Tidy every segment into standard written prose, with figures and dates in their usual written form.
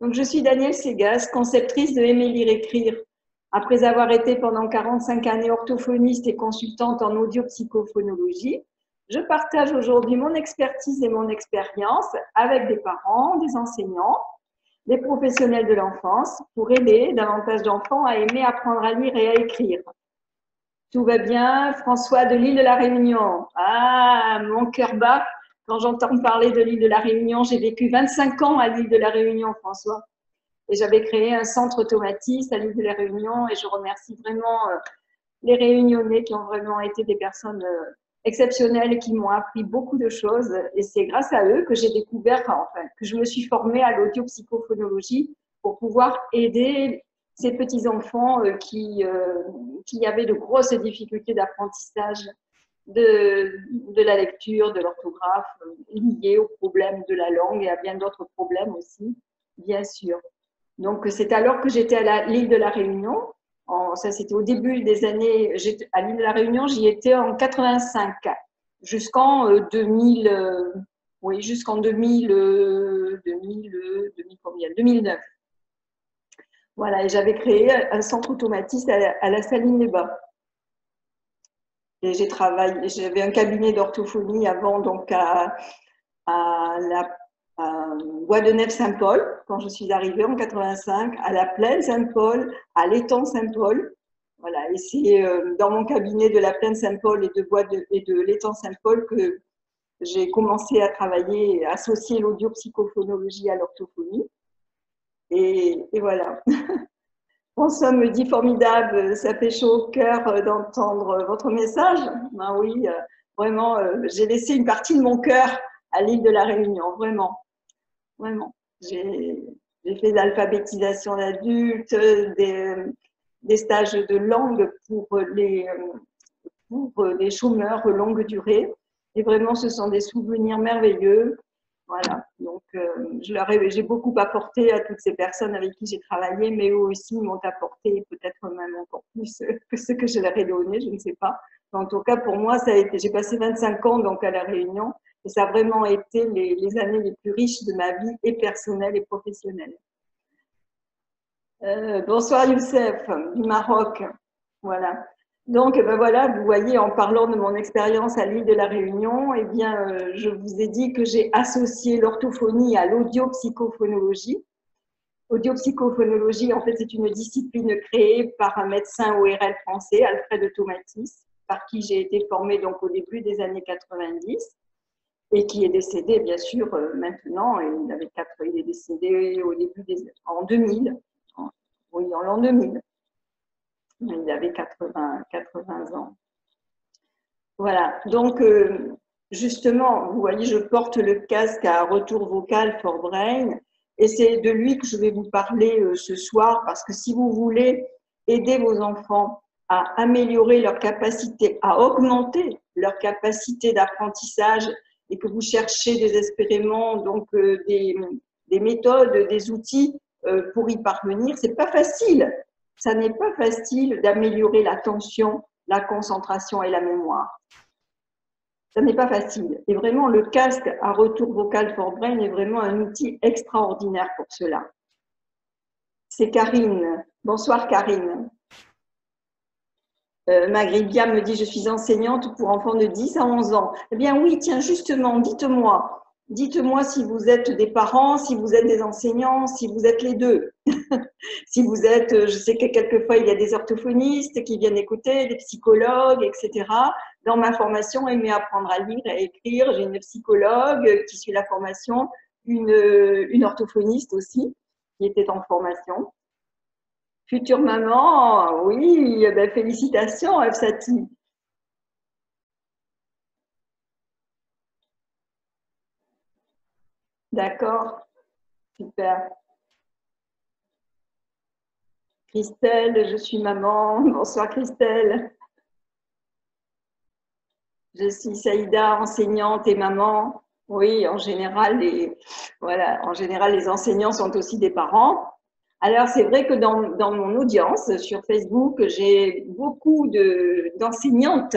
Donc, je suis Danielle Segas, conceptrice de Aimer lire écrire. Après avoir été pendant 45 années orthophoniste et consultante en audio-psychophonologie, je partage aujourd'hui mon expertise et mon expérience avec des parents, des enseignants, des professionnels de l'enfance pour aider davantage d'enfants à aimer apprendre à lire et à écrire. Tout va bien, François de l'île de la Réunion. Ah, mon cœur bat quand j'entends parler de l'île de la Réunion. J'ai vécu 25 ans à l'île de la Réunion, François. Et j'avais créé un centre automatiste à l'île de la Réunion et je remercie vraiment les Réunionnais qui ont vraiment été des personnes exceptionnelles et qui m'ont appris beaucoup de choses. Et c'est grâce à eux que j'ai découvert, enfin, que je me suis formée à l'audio-psychophonologie pour pouvoir aider ces petits-enfants qui avaient de grosses difficultés d'apprentissage de la lecture, de l'orthographe, liées aux problèmes de la langue et à bien d'autres problèmes aussi, bien sûr. Donc, c'est alors que j'étais à l'île de la Réunion. Ça, c'était au début des années. À l'île de la Réunion, j'y étais en 85 jusqu'en 2000. Oui, jusqu'en 2009. Voilà, et j'avais créé un centre automatiste à la Saline-les-Bains. Et j'avais un cabinet d'orthophonie avant, donc à la Bois de Neve-Saint-Paul, quand je suis arrivée en 85, à la Plaine Saint-Paul, à l'étang Saint-Paul. Voilà, et c'est dans mon cabinet de la Plaine Saint-Paul et de l'étang Saint-Paul que j'ai commencé à travailler, à associer l'audio-psychophonologie à l'orthophonie. Et voilà. François me dit formidable, ça fait chaud au cœur d'entendre votre message. Ben oui, vraiment, j'ai laissé une partie de mon cœur à l'île de la Réunion, vraiment. Vraiment. J'ai fait de l'alphabétisation d'adultes, des stages de langue pour les chômeurs longue durée. Et vraiment, ce sont des souvenirs merveilleux. Voilà. Donc, j'ai beaucoup apporté à toutes ces personnes avec qui j'ai travaillé, mais eux aussi m'ont apporté peut-être même encore plus que ce que je leur ai donné, je ne sais pas. En tout cas, pour moi, j'ai passé 25 ans donc à La Réunion. Et ça a vraiment été les années les plus riches de ma vie, et personnelle et professionnelle. Bonsoir Youssef, du Maroc. Voilà. Donc, ben voilà, vous voyez, en parlant de mon expérience à l'île de la Réunion, eh bien, je vous ai dit que j'ai associé l'orthophonie à l'audiopsychophonologie. Audiopsychophonologie, en fait, c'est une discipline créée par un médecin ORL français, Alfred Tomatis, par qui j'ai été formée donc au début des années 90. Et qui est décédé, bien sûr, maintenant. Il est décédé en 2000. Oui, en l'an 2000. Il avait 80 ans. Voilà. Donc, justement, vous voyez, je porte le casque à retour vocal for Brain. Et c'est de lui que je vais vous parler ce soir, parce que si vous voulez aider vos enfants à améliorer leur capacité, à augmenter leur capacité d'apprentissage, et que vous cherchez désespérément donc des méthodes, des outils pour y parvenir, c'est pas facile. Ça n'est pas facile d'améliorer l'attention, la concentration et la mémoire. Ça n'est pas facile. Et vraiment, le casque à retour vocal for Brain est vraiment un outil extraordinaire pour cela. C'est Karine. Bonsoir Karine. Magribia me dit « Je suis enseignante pour enfants de 10 à 11 ans ». Eh bien oui, tiens, justement, dites-moi. Dites-moi si vous êtes des parents, si vous êtes des enseignants, si vous êtes les deux. Si vous êtes, je sais que quelquefois, il y a des orthophonistes qui viennent écouter, des psychologues, etc. Dans ma formation, Aimer apprendre à lire et à écrire, j'ai une psychologue qui suit la formation, une orthophoniste aussi, qui était en formation. Future maman, oui, ben félicitations, Afsati. D'accord, super. Christelle, je suis maman. Bonsoir Christelle. Je suis Saïda, enseignante et maman. Oui, en général, les enseignants sont aussi des parents. Alors, c'est vrai que dans mon audience sur Facebook, j'ai beaucoup d'enseignantes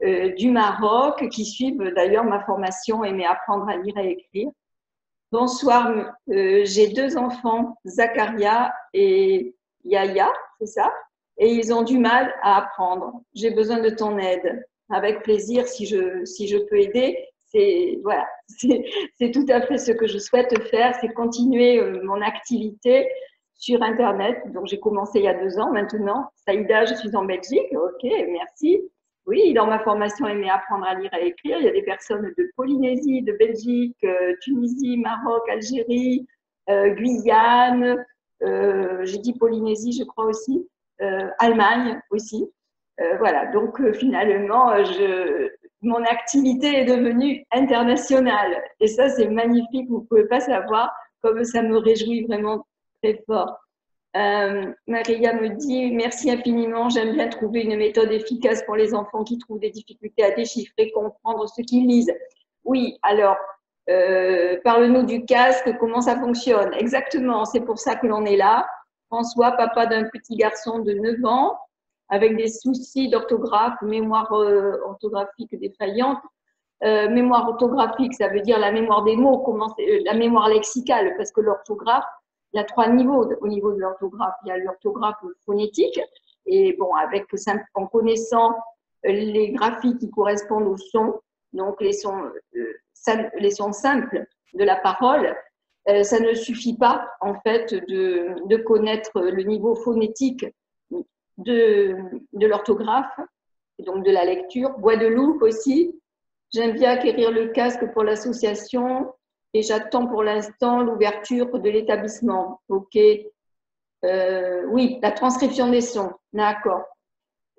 du Maroc qui suivent d'ailleurs ma formation Aimer apprendre à lire et écrire. Bonsoir, j'ai deux enfants, Zakaria et Yaya, c'est ça? Et ils ont du mal à apprendre. J'ai besoin de ton aide. Avec plaisir, si je peux aider, c'est voilà, c'est tout à fait ce que je souhaite faire, c'est continuer mon activité sur Internet. Donc j'ai commencé il y a 2 ans maintenant. Saïda, je suis en Belgique. Ok, merci. Oui, dans ma formation Aimer apprendre à lire et à écrire, il y a des personnes de Polynésie, de Belgique, Tunisie, Maroc, Algérie, Guyane, j'ai dit Polynésie, je crois aussi, Allemagne aussi. Voilà, donc finalement, mon activité est devenue internationale. Et ça, c'est magnifique, vous ne pouvez pas savoir comme ça me réjouit vraiment très fort. Maria me dit merci infiniment, j'aime bien trouver une méthode efficace pour les enfants qui trouvent des difficultés à déchiffrer, comprendre ce qu'ils lisent. Oui, alors, parle-nous du casque, comment ça fonctionne. Exactement, c'est pour ça que l'on est là. François, papa d'un petit garçon de 9 ans, avec des soucis d'orthographe, mémoire orthographique défaillante. Mémoire orthographique, ça veut dire la mémoire des mots, la mémoire lexicale, parce que l'orthographe, il y a 3 niveaux au niveau de l'orthographe. Il y a l'orthographe phonétique, et bon, en connaissant les graphies qui correspondent aux sons, donc les sons simples de la parole, ça ne suffit pas en fait de connaître le niveau phonétique de l'orthographe, et donc de la lecture. Guadeloupe aussi. J'aime bien acquérir le casque pour l'association et j'attends pour l'instant l'ouverture de l'établissement. Ok. Oui, la transcription des sons. D'accord.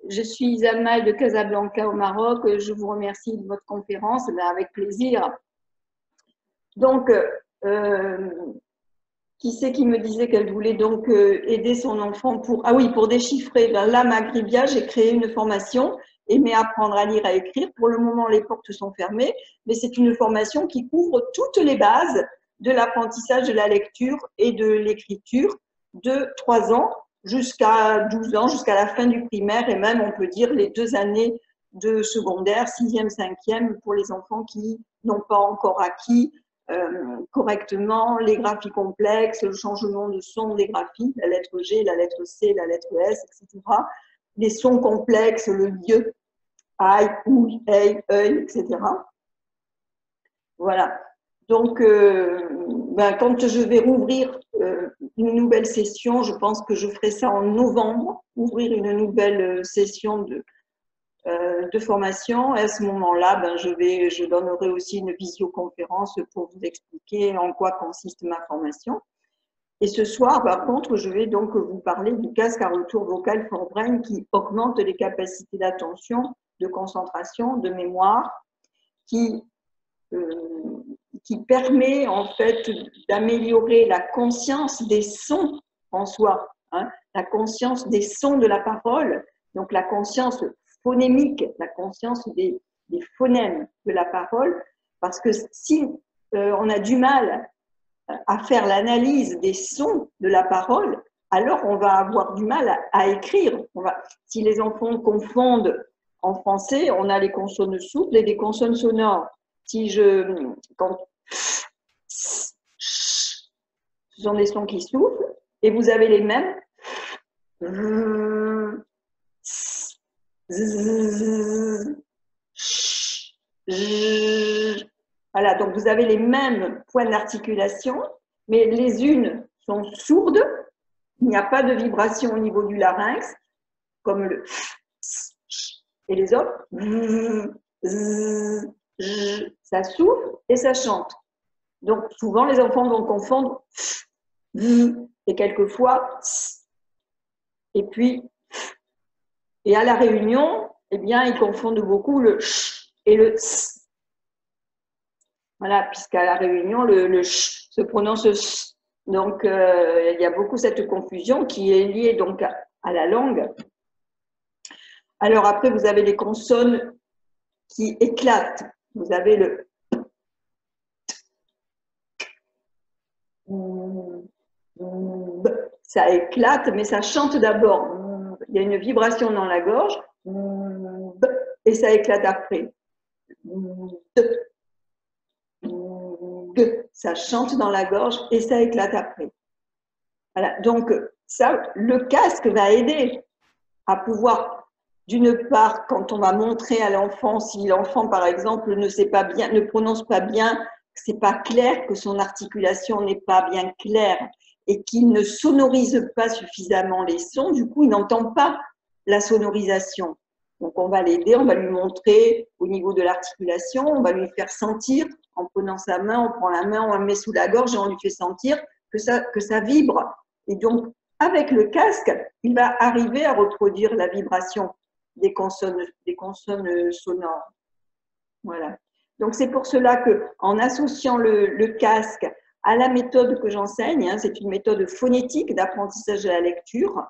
Je suis Amal de Casablanca au Maroc. Je vous remercie de votre conférence. Avec plaisir. Donc, qui c'est qui me disait qu'elle voulait donc aider son enfant pour déchiffrer. Là, Maghribia, j'ai créé une formation Aimer apprendre à lire, à écrire. Pour le moment, les portes sont fermées, mais c'est une formation qui couvre toutes les bases de l'apprentissage de la lecture et de l'écriture de 3 ans jusqu'à 12 ans, jusqu'à la fin du primaire et même, on peut dire, les 2 années de secondaire, 6e, 5e, pour les enfants qui n'ont pas encore acquis correctement les graphies complexes, le changement de son des graphies, la lettre G, la lettre C, la lettre S, etc. Les sons complexes, le lieu, aïe, ouïe, œil, etc. Voilà. Donc, quand je vais rouvrir une nouvelle session, je pense que je ferai ça en novembre, ouvrir une nouvelle session de formation. Et à ce moment-là, je donnerai aussi une visioconférence pour vous expliquer en quoi consiste ma formation. Et ce soir, par contre, je vais donc vous parler du casque à retour vocal for brain qui augmente les capacités d'attention, de concentration, de mémoire, qui permet en fait d'améliorer la conscience des sons en soi, hein, la conscience des sons de la parole, donc la conscience phonémique, la conscience des phonèmes de la parole, parce que si on a du mal à faire l'analyse des sons de la parole, alors on va avoir du mal à écrire. Si les enfants confondent en français, on a les consonnes souples et des consonnes sonores. Ce sont des sons qui soufflent et vous avez les mêmes. Voilà, donc vous avez les mêmes points d'articulation, mais les unes sont sourdes, il n'y a pas de vibration au niveau du larynx, comme le et les autres, ça souffle et ça chante. Donc souvent les enfants vont confondre et quelquefois et puis et à la réunion, eh bien ils confondent beaucoup le ch et le s. Voilà, puisqu'à la Réunion, le ch se prononce s. Donc, il y a beaucoup cette confusion qui est liée donc à la langue. Alors après, vous avez les consonnes qui éclatent. Vous avez le ça éclate, mais ça chante d'abord. Il y a une vibration dans la gorge et ça éclate après. G, ça chante dans la gorge et ça éclate après. Voilà, donc ça, le casque va aider à pouvoir, d'une part, quand on va montrer à l'enfant, si l'enfant, par exemple, ne sait pas bien, ne prononce pas bien, que c'est pas clair, que son articulation n'est pas bien claire et qu'il ne sonorise pas suffisamment les sons, du coup, il n'entend pas la sonorisation. Donc, on va l'aider, on va lui montrer au niveau de l'articulation, on va lui faire sentir, en prenant sa main, on prend la main, on la met sous la gorge et on lui fait sentir que ça vibre. Et donc, avec le casque, il va arriver à reproduire la vibration des consonnes sonores. Voilà. Donc, c'est pour cela qu'en associant le casque à la méthode que j'enseigne, hein, c'est une méthode phonétique d'apprentissage de la lecture,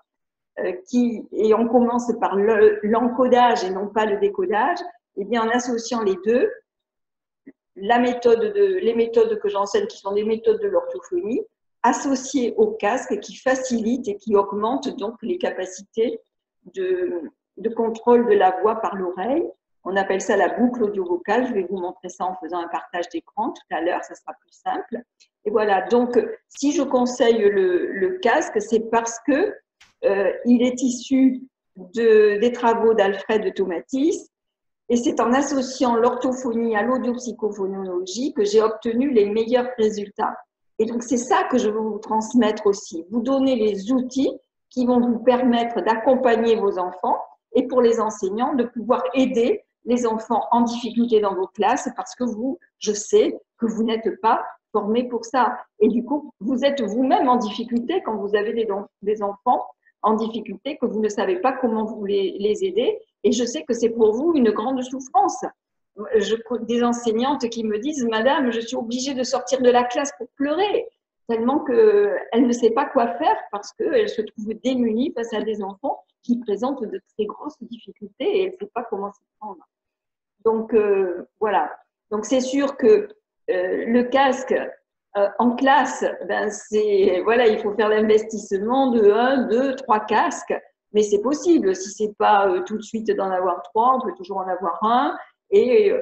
et on commence par l'encodage et non pas le décodage, et bien en associant les deux, les méthodes que j'enseigne, qui sont des méthodes de l'orthophonie, associées au casque, qui facilitent et qui augmentent donc les capacités de contrôle de la voix par l'oreille. On appelle ça la boucle audio-vocale. Je vais vous montrer ça en faisant un partage d'écran tout à l'heure, ça sera plus simple. Et voilà, donc si je conseille le casque, c'est parce que il est issu des travaux d'Alfred Tomatis, et c'est en associant l'orthophonie à l'audiopsychophonologie que j'ai obtenu les meilleurs résultats. Et donc, c'est ça que je veux vous transmettre aussi. Vous donner les outils qui vont vous permettre d'accompagner vos enfants et pour les enseignants, de pouvoir aider les enfants en difficulté dans vos classes parce que je sais que vous n'êtes pas formés pour ça. Et du coup, vous êtes vous-même en difficulté quand vous avez des enfants en difficulté, que vous ne savez pas comment vous les aider. Et je sais que c'est pour vous une grande souffrance. Des enseignantes qui me disent « Madame, je suis obligée de sortir de la classe pour pleurer », tellement qu'elle ne sait pas quoi faire parce qu'elle se trouve démunie face à des enfants qui présentent de très grosses difficultés et elle ne sait pas comment s'y prendre. Donc, voilà. Donc, c'est sûr que le casque en classe, ben voilà, il faut faire l'investissement de 1, 2, 3 casques, mais c'est possible. Si ce n'est pas tout de suite d'en avoir 3, on peut toujours en avoir un et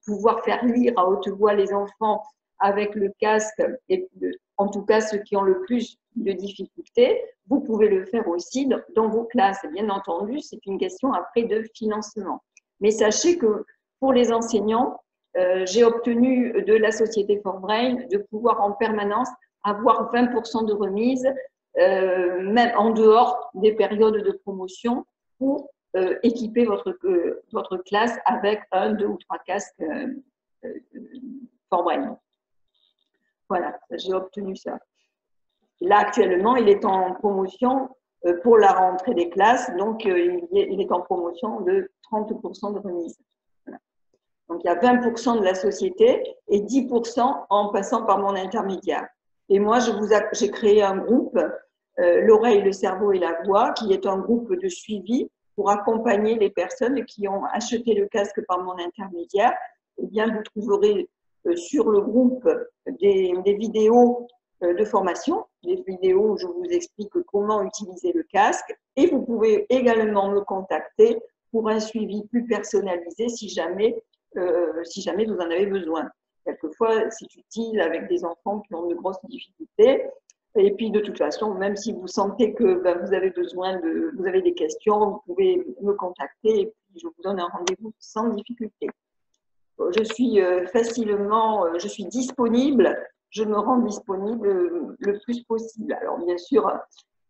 pouvoir faire lire à haute voix les enfants avec le casque, et en tout cas ceux qui ont le plus de difficultés, vous pouvez le faire aussi dans vos classes. Bien entendu, c'est une question après de financement. Mais sachez que pour les enseignants, j'ai obtenu de la société ForBrain de pouvoir en permanence avoir 20% de remise, même en dehors des périodes de promotion, pour équiper votre classe avec 1, 2 ou 3 casques ForBrain. Voilà, j'ai obtenu ça. Là, actuellement, il est en promotion pour la rentrée des classes, donc il est en promotion de 30% de remise. Voilà. Donc, il y a 20% de la société et 10% en passant par mon intermédiaire. Et moi, j'ai créé un groupe, l'oreille, le cerveau et la voix, qui est un groupe de suivi pour accompagner les personnes qui ont acheté le casque par mon intermédiaire. Eh bien, vous trouverez sur le groupe des vidéos de formation, des vidéos où je vous explique comment utiliser le casque. Et vous pouvez également me contacter pour un suivi plus personnalisé si jamais vous en avez besoin. Quelquefois, c'est utile avec des enfants qui ont de grosses difficultés. Et puis, de toute façon, même si vous sentez que vous avez vous avez des questions, vous pouvez me contacter et puis je vous donne un rendez-vous sans difficulté. Je suis disponible, je me rends disponible le plus possible. Alors, bien sûr,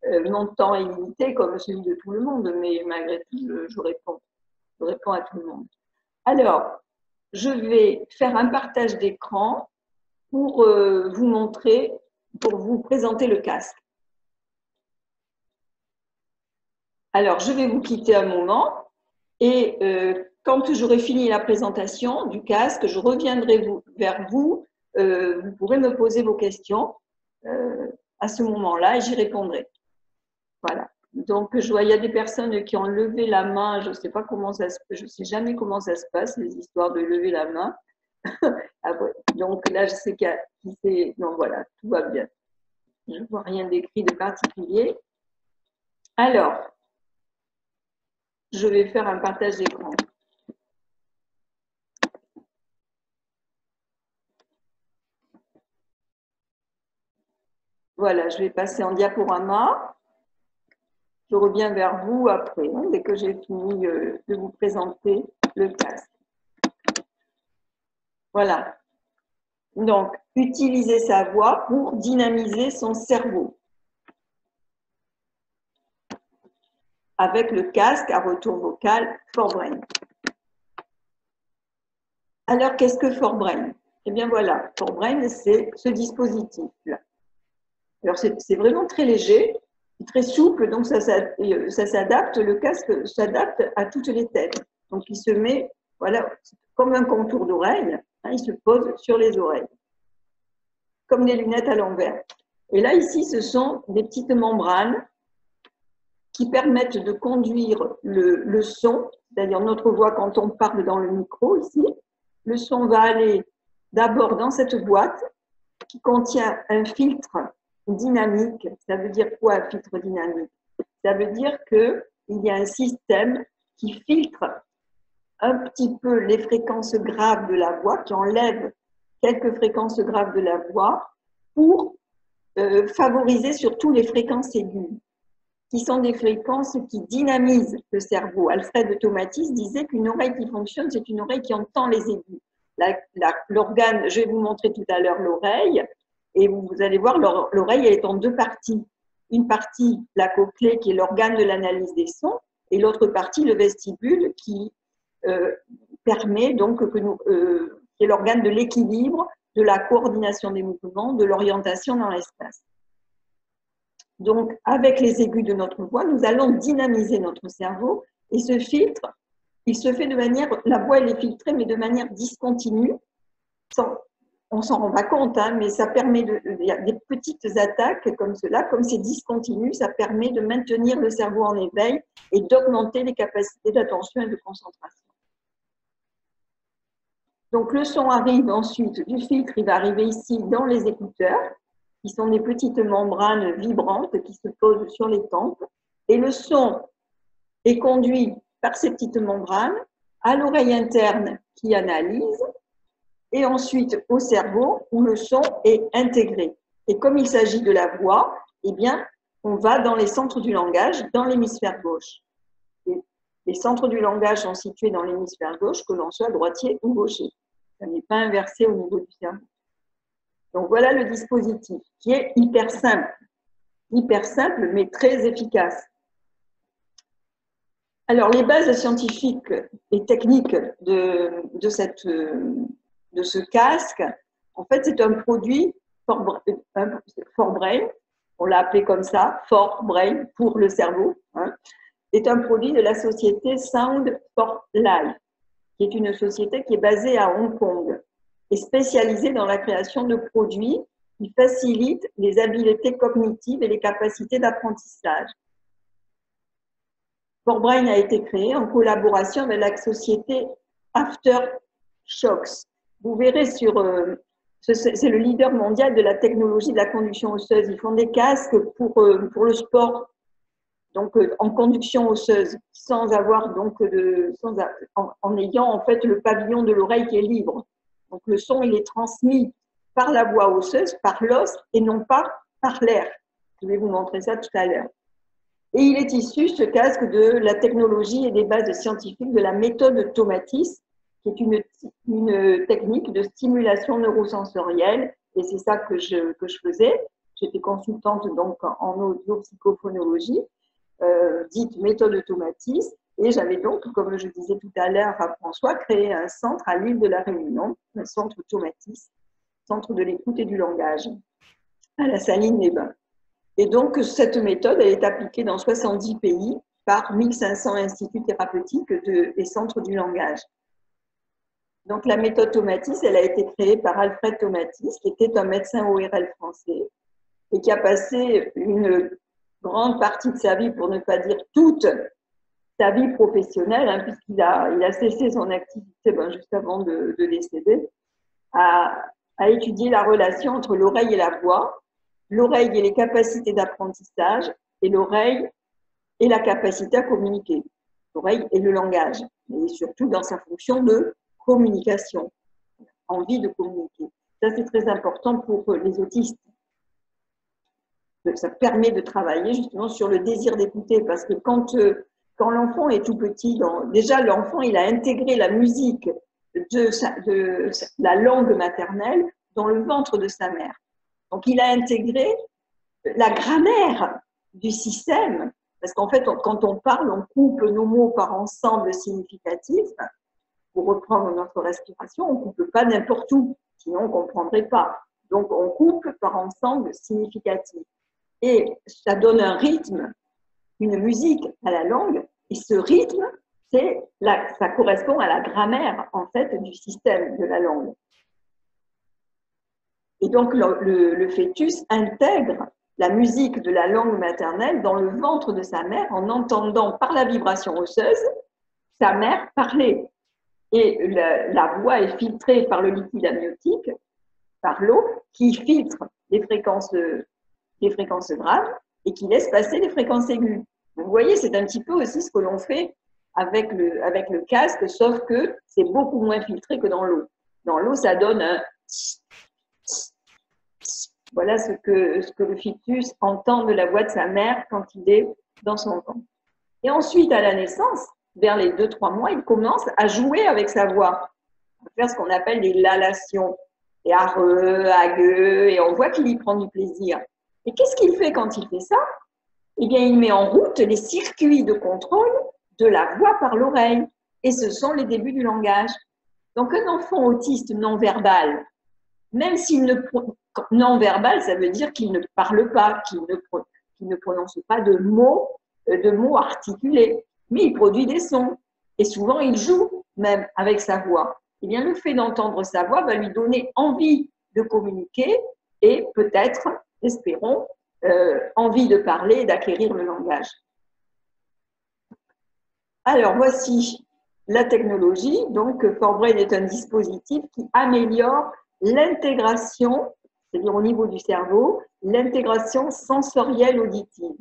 mon temps est limité comme celui de tout le monde, mais malgré tout, je réponds à tout le monde. Alors, je vais faire un partage d'écran pour vous montrer, pour vous présenter le casque. Alors, je vais vous quitter un moment et quand j'aurai fini la présentation du casque, je reviendrai vers vous. Vous pourrez me poser vos questions à ce moment-là et j'y répondrai. Voilà. Donc, je vois, il y a des personnes qui ont levé la main. Je ne sais pas comment ça se passe. Je ne sais jamais comment ça se passe, les histoires de lever la main. Donc là, je sais qu'il y a. Donc voilà, tout va bien. Je ne vois rien d'écrit de particulier. Alors, je vais faire un partage d'écran. Voilà, je vais passer en diaporama. Je reviens vers vous après, hein, dès que j'ai fini de vous présenter le casque. Voilà. Donc, utiliser sa voix pour dynamiser son cerveau. Avec le casque à retour vocal ForBrain. Alors, qu'est-ce que ForBrain? Eh bien voilà, ForBrain, c'est ce dispositif-là. Alors, c'est vraiment très léger, très souple, donc ça s'adapte, le casque s'adapte à toutes les têtes. Donc, il se met, voilà, comme un contour d'oreille, hein, il se pose sur les oreilles, comme des lunettes à l'envers. Et là, ici, ce sont des petites membranes qui permettent de conduire le son, c'est-à-dire notre voix quand on parle dans le micro ici. Le son va aller d'abord dans cette boîte qui contient un filtre dynamique. Ça veut dire quoi, un filtre dynamique? Ça veut dire qu'il y a un système qui filtre un petit peu les fréquences graves de la voix, qui enlève quelques fréquences graves de la voix pour favoriser surtout les fréquences aiguës, qui sont des fréquences qui dynamisent le cerveau. Alfred Tomatis disait qu'une oreille qui fonctionne, c'est une oreille qui entend les aigus. L'organe, je vais vous montrer tout à l'heure l'oreille, et vous allez voir, l'oreille, elle est en deux parties. Une partie, la cochlée, qui est l'organe de l'analyse des sons, et l'autre partie, le vestibule, qui permet donc qui est l'organe de l'équilibre, de la coordination des mouvements, de l'orientation dans l'espace. Donc, avec les aigus de notre voix, nous allons dynamiser notre cerveau, et ce filtre, il se fait de manière, la voix elle est filtrée, mais de manière discontinue. On s'en rend pas compte, hein, mais ça permet il y a des petites attaques comme cela, comme c'est discontinu, ça permet de maintenir le cerveau en éveil et d'augmenter les capacités d'attention et de concentration. Donc, le son arrive ensuite du filtre, il va arriver ici dans les écouteurs, qui sont des petites membranes vibrantes qui se posent sur les tempes. Et le son est conduit par ces petites membranes à l'oreille interne qui analyse et ensuite au cerveau où le son est intégré. Et comme il s'agit de la voix, eh bien, on va dans les centres du langage, dans l'hémisphère gauche. Et les centres du langage sont situés dans l'hémisphère gauche, que l'on soit droitier ou gaucher. Ça n'est pas inversé au niveau du cerveau. Donc voilà le dispositif qui est hyper simple mais très efficace. Alors les bases scientifiques et techniques de ce casque, en fait c'est un produit ForBrain, on l'a appelé comme ça, ForBrain pour le cerveau, hein, est un produit de la société Sound for Life, qui est une société qui est basée à Hong Kong et spécialisée dans la création de produits qui facilitent les habiletés cognitives et les capacités d'apprentissage. ForBrain a été créé en collaboration avec la société Aftershocks. Vous verrez c'est le leader mondial de la technologie de la conduction osseuse. Ils font des casques pour le sport, donc en conduction osseuse, sans avoir donc en ayant en fait le pavillon de l'oreille qui est libre. Donc le son il est transmis par la voie osseuse, par l'os et non pas par l'air. Je vais vous montrer ça tout à l'heure. Et il est issu, ce casque, de la technologie et des bases scientifiques de la méthode Tomatis, qui est une technique de stimulation neurosensorielle. Et c'est ça que je faisais. J'étais consultante donc en audio-psychophonologie, dite méthode Tomatis. Et j'avais donc, comme je disais tout à l'heure à François, créé un centre à l'île de la Réunion, un centre Tomatis, centre de l'écoute et du langage, à la Saline-les-Bains. Et donc, cette méthode, elle est appliquée dans 70 pays par 1500 instituts thérapeutiques et centres du langage. Donc, la méthode Tomatis, elle a été créée par Alfred Tomatis, qui était un médecin ORL français et qui a passé une grande partie de sa vie, pour ne pas dire toute sa vie professionnelle, hein, puisqu'il a cessé son activité juste avant de décéder, à étudier la relation entre l'oreille et la voix, l'oreille et les capacités d'apprentissage, et l'oreille et la capacité à communiquer. L'oreille et le langage, et surtout dans sa fonction de communication, envie de communiquer. Ça, c'est très important pour les autistes. ça permet de travailler justement sur le désir d'écouter, parce que quand l'enfant est tout petit, déjà l'enfant il a intégré la musique de la langue maternelle dans le ventre de sa mère. Donc il a intégré la grammaire du système, parce qu'en fait quand on parle, on coupe nos mots par ensemble significatif. Pour reprendre notre respiration, on ne coupe pas n'importe où, sinon on ne comprendrait pas. Donc on coupe par ensemble significatif. Et ça donne un rythme, une musique à la langue, et ce rythme, ça correspond à la grammaire en fait du système de la langue. Et donc le fœtus intègre la musique de la langue maternelle dans le ventre de sa mère en entendant par la vibration osseuse sa mère parler. Et la voix est filtrée par le liquide amniotique, par l'eau, qui filtre les fréquences graves et qui laisse passer les fréquences aiguës. Vous voyez, c'est un petit peu aussi ce que l'on fait avec le casque, sauf que c'est beaucoup moins filtré que dans l'eau. Dans l'eau, ça donne un... Voilà ce que le fœtus entend de la voix de sa mère quand il est dans son ventre. Et ensuite, à la naissance, vers les 2-3 mois, il commence à jouer avec sa voix, à faire ce qu'on appelle des lalations, et areux, agueux, et on voit qu'il y prend du plaisir. Et qu'est-ce qu'il fait quand il fait ça? Eh bien, il met en route les circuits de contrôle de la voix par l'oreille, et ce sont les débuts du langage. Donc, un enfant autiste non-verbal, même s'il non-verbal, ça veut dire qu'il ne parle pas, qu'il ne prononce pas de mots articulés, mais il produit des sons. Et souvent, il joue même avec sa voix. Eh bien, le fait d'entendre sa voix va lui donner envie de communiquer et peut-être, espérons, envie de parler et d'acquérir le langage. Alors, voici la technologie. Donc, ForBrain est un dispositif qui améliore l'intégration, c'est-à-dire au niveau du cerveau, l'intégration sensorielle auditive,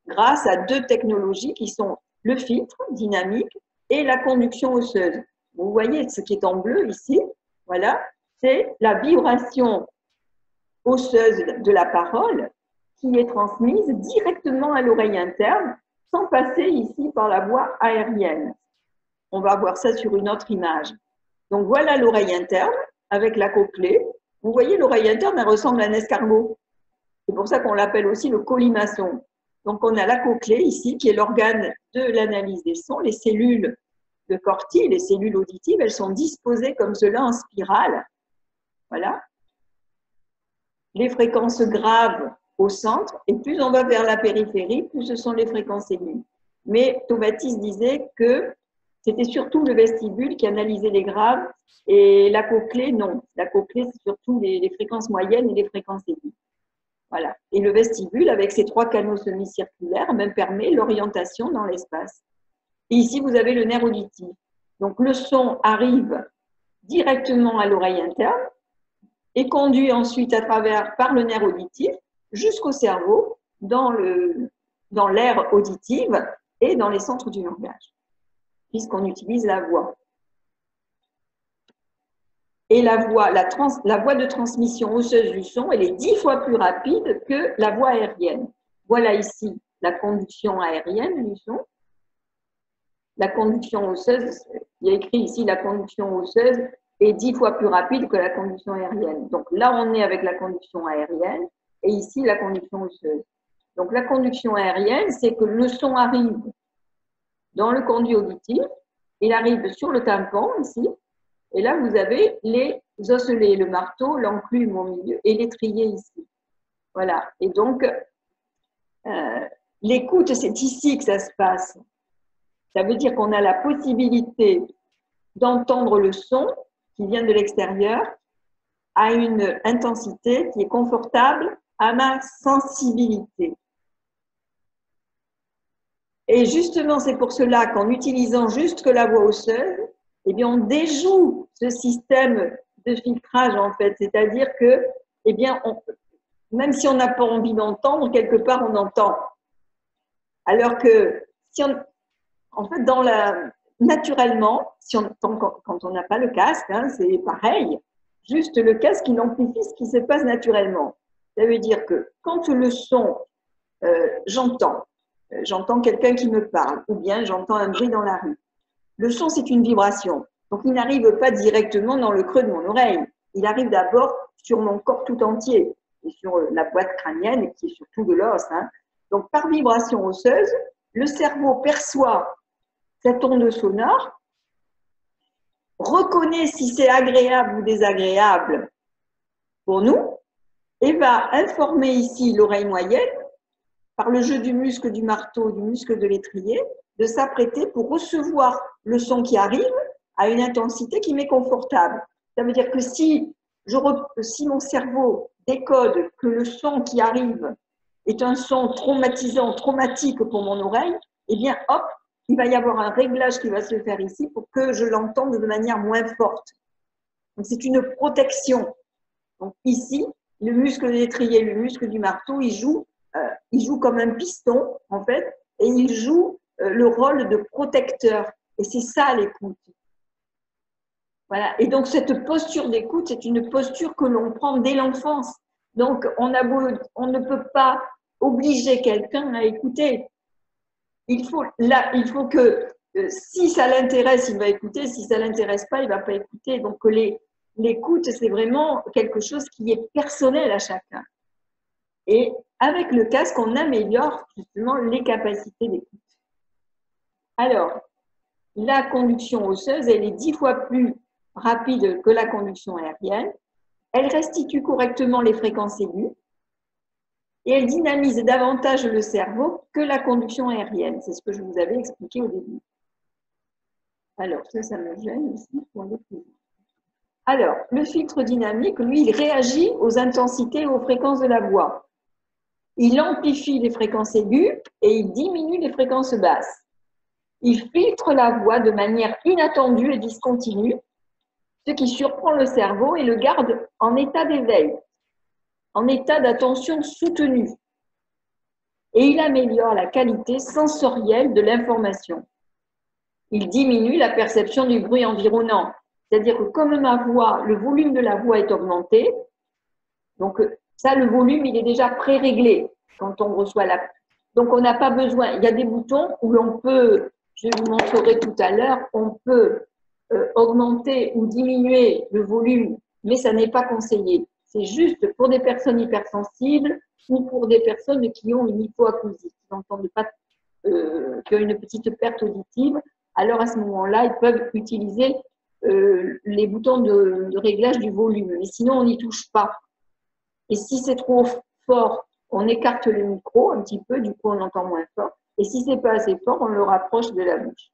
grâce à 2 technologies qui sont le filtre dynamique et la conduction osseuse. Vous voyez ce qui est en bleu ici, voilà, c'est la vibration osseuse de la parole qui est transmise directement à l'oreille interne sans passer ici par la voie aérienne. On va voir ça sur une autre image. Donc voilà l'oreille interne avec la cochlée. Vous voyez l'oreille interne, elle ressemble à un escargot. C'est pour ça qu'on l'appelle aussi le colimaçon. Donc on a la cochlée ici qui est l'organe de l'analyse des sons. Les cellules de Corti, les cellules auditives, elles sont disposées comme cela en spirale. Voilà. Les fréquences graves au centre, et plus on va vers la périphérie, plus ce sont les fréquences aiguës. Mais Tomatis disait que c'était surtout le vestibule qui analysait les graves, et la cochlée, non. La cochlée, c'est surtout les fréquences moyennes et les fréquences aiguës. Voilà. Et le vestibule, avec ses 3 canaux semi-circulaires, même permet l'orientation dans l'espace. Et ici, vous avez le nerf auditif. Donc, le son arrive directement à l'oreille interne et conduit ensuite par le nerf auditif jusqu'au cerveau, dans l'aire auditive et dans les centres du langage, puisqu'on utilise la voix. Et la voix de transmission osseuse du son, elle est 10 fois plus rapide que la voix aérienne. Voilà ici la conduction aérienne du son. La conduction osseuse, il y a écrit ici la conduction osseuse est 10 fois plus rapide que la conduction aérienne. Donc là, on est avec la conduction aérienne et ici la conduction osseuse. Donc la conduction aérienne, c'est que le son arrive dans le conduit auditif, il arrive sur le tympan ici, et là vous avez les osselets, le marteau, l'enclume au milieu et l'étrier ici. Voilà, et donc l'écoute, c'est ici que ça se passe. Ça veut dire qu'on a la possibilité d'entendre le son qui vient de l'extérieur à une intensité qui est confortable à ma sensibilité. Et justement, c'est pour cela qu'en utilisant juste que la voix osseuse, eh bien, on déjoue ce système de filtrage, en fait. C'est-à-dire que, eh bien, même si on n'a pas envie d'entendre, quelque part, on entend. Alors que, en fait, naturellement, quand on n'a pas le casque, hein, c'est pareil. Juste le casque, il amplifie ce qui se passe naturellement. Ça veut dire que quand le son, j'entends quelqu'un qui me parle, ou bien j'entends un bruit dans la rue. Le son, c'est une vibration. Donc, il n'arrive pas directement dans le creux de mon oreille. Il arrive d'abord sur mon corps tout entier, et sur la boîte crânienne, qui est surtout de l'os. Hein. Donc, par vibration osseuse, le cerveau perçoit cette onde sonore, reconnaît si c'est agréable ou désagréable pour nous, et va informer ici l'oreille moyenne, par le jeu du muscle du marteau, du muscle de l'étrier, de s'apprêter pour recevoir le son qui arrive à une intensité qui m'est confortable. Ça veut dire que si mon cerveau décode que le son qui arrive est un son traumatisant, traumatique pour mon oreille, eh bien, hop, il va y avoir un réglage qui va se faire ici pour que je l'entende de manière moins forte. Donc, c'est une protection. Donc, ici, le muscle de l'étrier, le muscle du marteau, il joue comme un piston, en fait, et il joue le rôle de protecteur. Et c'est ça l'écoute. Voilà. Et donc, cette posture d'écoute, c'est une posture que l'on prend dès l'enfance. Donc, on ne peut pas obliger quelqu'un à écouter. Il faut que, si ça l'intéresse, il va écouter. Si ça ne l'intéresse pas, il ne va pas écouter. Donc, l'écoute, c'est vraiment quelque chose qui est personnel à chacun. Et avec le casque, on améliore justement les capacités d'écoute. Alors, la conduction osseuse, elle est 10 fois plus rapide que la conduction aérienne. Elle restitue correctement les fréquences aiguës et elle dynamise davantage le cerveau que la conduction aérienne. C'est ce que je vous avais expliqué au début. Alors, ça me gêne ici. Alors, le filtre dynamique, lui, il réagit aux intensités et aux fréquences de la voix. Il amplifie les fréquences aiguës et il diminue les fréquences basses. Il filtre la voix de manière inattendue et discontinue, ce qui surprend le cerveau et le garde en état d'éveil, en état d'attention soutenue. Et il améliore la qualité sensorielle de l'information. Il diminue la perception du bruit environnant. C'est-à-dire que comme ma voix, le volume de la voix est augmenté, donc ça, le volume, il est déjà pré-réglé quand on reçoit la... Donc on n'a pas besoin, il y a des boutons où l'on peut, je vous montrerai tout à l'heure, on peut augmenter ou diminuer le volume, mais ça n'est pas conseillé. C'est juste pour des personnes hypersensibles ou pour des personnes qui ont une hypoacousie, qui n'entendent pas, qui ont une petite perte auditive. Alors à ce moment-là, ils peuvent utiliser les boutons de réglage du volume, mais sinon on n'y touche pas. Et si c'est trop fort, on écarte le micro un petit peu, du coup on entend moins fort. Et si c'est pas assez fort, on le rapproche de la bouche.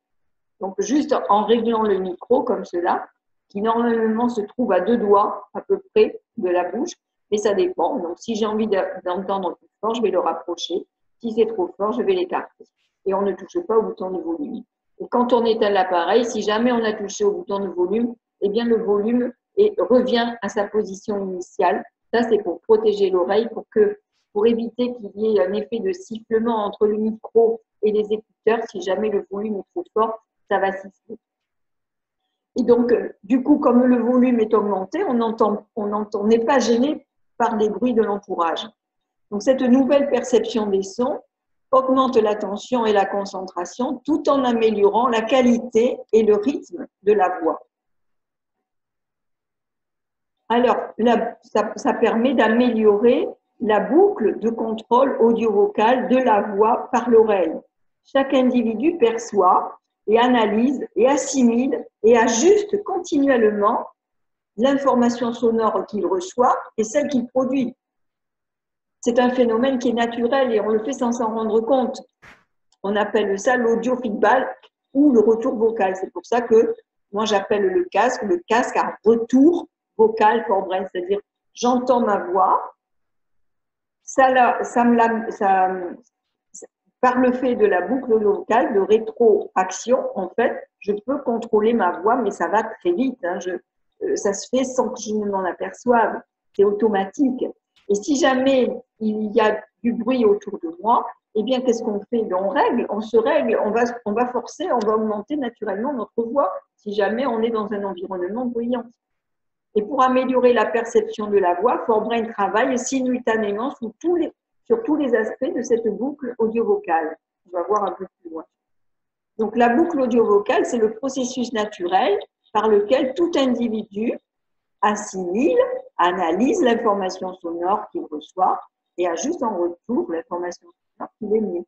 Donc juste en réglant le micro comme cela, qui normalement se trouve à 2 doigts à peu près de la bouche, mais ça dépend. Donc si j'ai envie d'entendre plus fort, je vais le rapprocher. Si c'est trop fort, je vais l'écarter. Et on ne touche pas au bouton de volume. Et quand on éteint l'appareil, si jamais on a touché au bouton de volume, eh bien le volume revient à sa position initiale. Ça, c'est pour protéger l'oreille, pour éviter qu'il y ait un effet de sifflement entre le micro et les écouteurs. Si jamais le volume est trop fort, ça va siffler. Et donc, du coup, comme le volume est augmenté, on n'est pas gêné par les bruits de l'entourage. Donc, cette nouvelle perception des sons augmente l'attention et la concentration tout en améliorant la qualité et le rythme de la voix. Alors, ça permet d'améliorer la boucle de contrôle audio-vocal de la voix par l'oreille. Chaque individu perçoit et analyse et assimile et ajuste continuellement l'information sonore qu'il reçoit et celle qu'il produit. C'est un phénomène qui est naturel et on le fait sans s'en rendre compte. On appelle ça l'audio-feedback ou le retour vocal. C'est pour ça que moi j'appelle le casque à retour vocal for brain, c'est-à-dire j'entends ma voix, par le fait de la boucle vocale, de rétroaction, en fait, je peux contrôler ma voix, mais ça va très vite. Hein, ça se fait sans que je ne m'en aperçoive. C'est automatique. Et si jamais il y a du bruit autour de moi, eh bien, qu'est-ce qu'on fait? On se règle, on va forcer, on va augmenter naturellement notre voix si jamais on est dans un environnement bruyant. Et pour améliorer la perception de la voix, ForBrain travaille simultanément sur tous les aspects de cette boucle audio-vocale. On va voir un peu plus loin. Donc, la boucle audio-vocale, c'est le processus naturel par lequel tout individu assimile, analyse l'information sonore qu'il reçoit et ajuste en retour l'information sonore qu'il émet.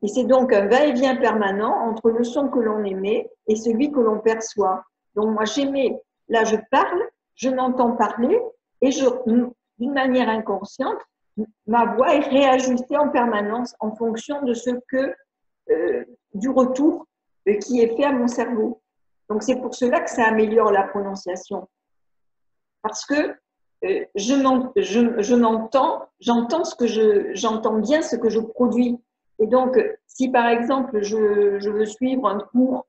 Et c'est donc un va-et-vient permanent entre le son que l'on émet et celui que l'on perçoit. Donc, moi, j'émets, là, je parle, je m'entends parler et d'une manière inconsciente, ma voix est réajustée en permanence en fonction de du retour qui est fait à mon cerveau. Donc, c'est pour cela que ça améliore la prononciation. Parce que j'entends bien ce que je produis. Et donc, si par exemple, je veux suivre un cours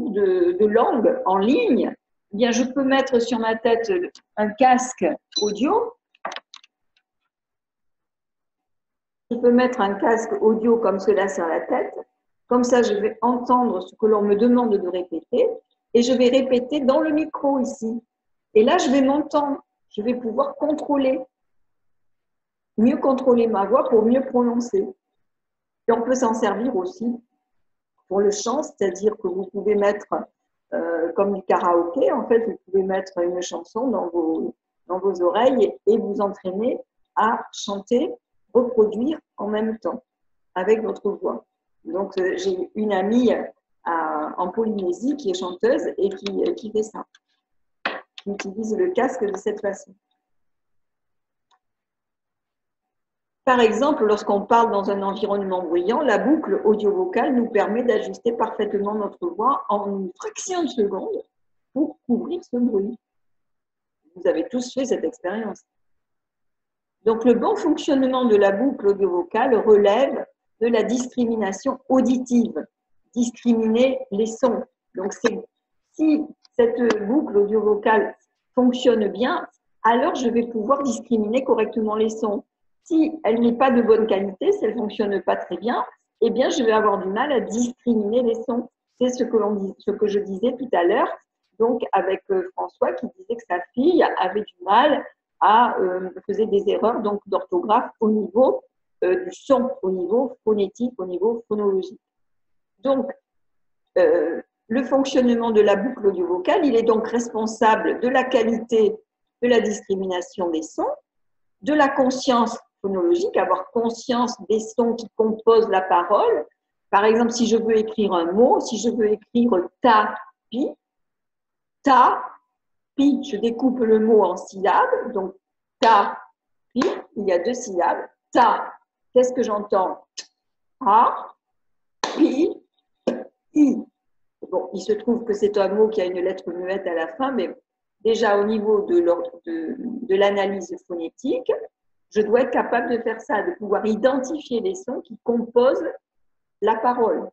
de langue en ligne, eh bien, je peux mettre sur ma tête un casque audio. Je peux mettre un casque audio comme cela sur la tête. Comme ça, je vais entendre ce que l'on me demande de répéter et je vais répéter dans le micro ici. Et là, je vais m'entendre. Je vais pouvoir mieux contrôler ma voix pour mieux prononcer. Et on peut s'en servir aussi pour le chant, c'est-à-dire que vous pouvez mettre, comme du karaoké, en fait, vous pouvez mettre une chanson dans vos oreilles et vous entraîner à chanter, reproduire en même temps avec votre voix. Donc, j'ai une amie en Polynésie qui est chanteuse et qui fait ça, qui utilise le casque de cette façon. Par exemple, lorsqu'on parle dans un environnement bruyant, la boucle audio-vocale nous permet d'ajuster parfaitement notre voix en une fraction de seconde pour couvrir ce bruit. Vous avez tous fait cette expérience. Donc, le bon fonctionnement de la boucle audio-vocale relève de la discrimination auditive, discriminer les sons. Donc, si cette boucle audio-vocale fonctionne bien, alors je vais pouvoir discriminer correctement les sons. Si elle n'est pas de bonne qualité, si elle ne fonctionne pas très bien, eh bien, je vais avoir du mal à discriminer les sons. C'est ce que je disais tout à l'heure, donc avec François qui disait que sa fille avait du mal faisait des erreurs d'orthographe au niveau du son, au niveau phonétique, au niveau phonologique. Donc, le fonctionnement de la boucle audio-vocale, il est donc responsable de la qualité de la discrimination des sons, de la conscience phonologique, avoir conscience des sons qui composent la parole. Par exemple, si je veux écrire un mot, si je veux écrire ta, pi, je découpe le mot en syllabes, donc ta, pi, il y a 2 syllabes. Ta, qu'est-ce que j'entends? A, pi, i. Bon, il se trouve que c'est un mot qui a une lettre muette à la fin, mais déjà au niveau de l'analyse phonétique, je dois être capable de faire ça, de pouvoir identifier les sons qui composent la parole.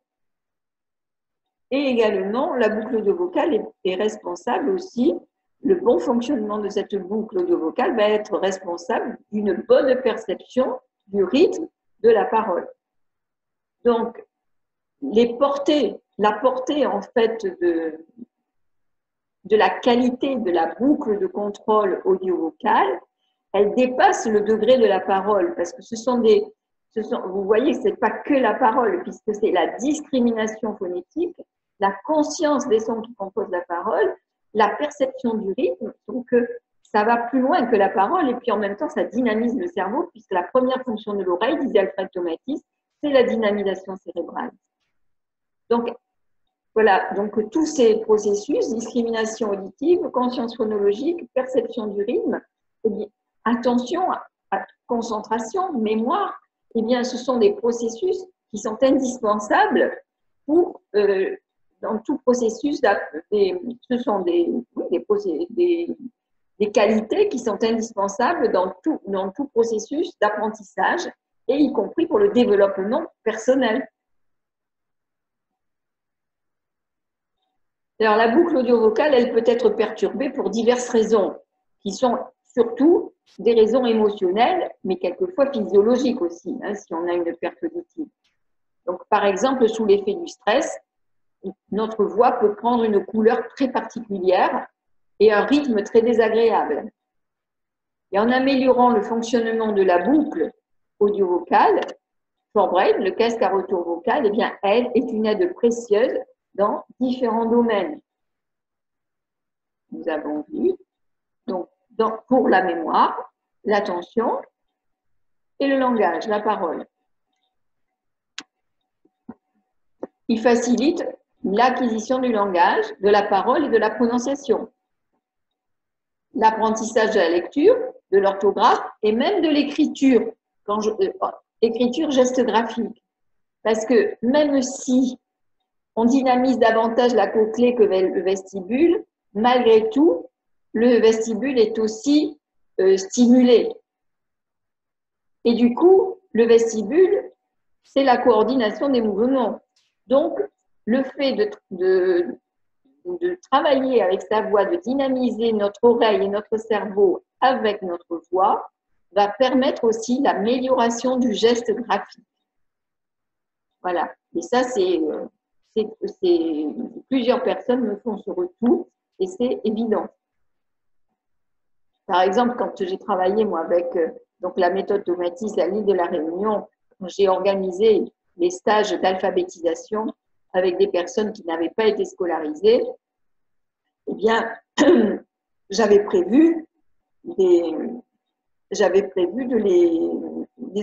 Et également, la boucle audio-vocale est responsable aussi, le bon fonctionnement de cette boucle audio-vocale va être responsable d'une bonne perception du rythme de la parole. Donc, la portée en fait de la qualité de la boucle de contrôle audio-vocal, elle dépasse le degré de la parole, parce que vous voyez, ce n'est pas que la parole, puisque c'est la discrimination phonétique, la conscience des sons qui composent la parole, la perception du rythme, donc ça va plus loin que la parole, et puis en même temps, ça dynamise le cerveau, puisque la première fonction de l'oreille, disait Alfred Tomatis, c'est la dynamisation cérébrale. Donc, voilà, donc tous ces processus, discrimination auditive, conscience phonologique, perception du rythme, eh bien, attention, concentration, mémoire, eh bien, ce sont des processus qui sont indispensables pour, dans tout processus, ce sont des qualités qui sont indispensables dans tout processus d'apprentissage, et y compris pour le développement personnel. Alors, la boucle audio-vocale, elle peut être perturbée pour diverses raisons, qui sont surtout des raisons émotionnelles, mais quelquefois physiologiques aussi, hein, si on a une perte auditive. Donc, par exemple, sous l'effet du stress, notre voix peut prendre une couleur très particulière et un rythme très désagréable. Et en améliorant le fonctionnement de la boucle audio-vocale, ForBrain, le casque à retour vocal, eh bien, elle est une aide précieuse dans différents domaines. Nous avons vu, donc, pour la mémoire, l'attention et le langage, la parole. Il facilite l'acquisition du langage, de la parole et de la prononciation. L'apprentissage de la lecture, de l'orthographe et même de l'écriture, écriture geste graphique. Parce que même si on dynamise davantage la cochlée que le vestibule, malgré tout, le vestibule est aussi stimulé. Et du coup, le vestibule, c'est la coordination des mouvements. Donc, le fait de travailler avec sa voix, de dynamiser notre oreille et notre cerveau avec notre voix, va permettre aussi l'amélioration du geste graphique. Voilà. Et ça, plusieurs personnes me font ce retour et c'est évident. Par exemple, quand j'ai travaillé, moi, avec donc, la méthode Tomatis à l'île de la Réunion, j'ai organisé les stages d'alphabétisation avec des personnes qui n'avaient pas été scolarisées, eh bien, j'avais prévu des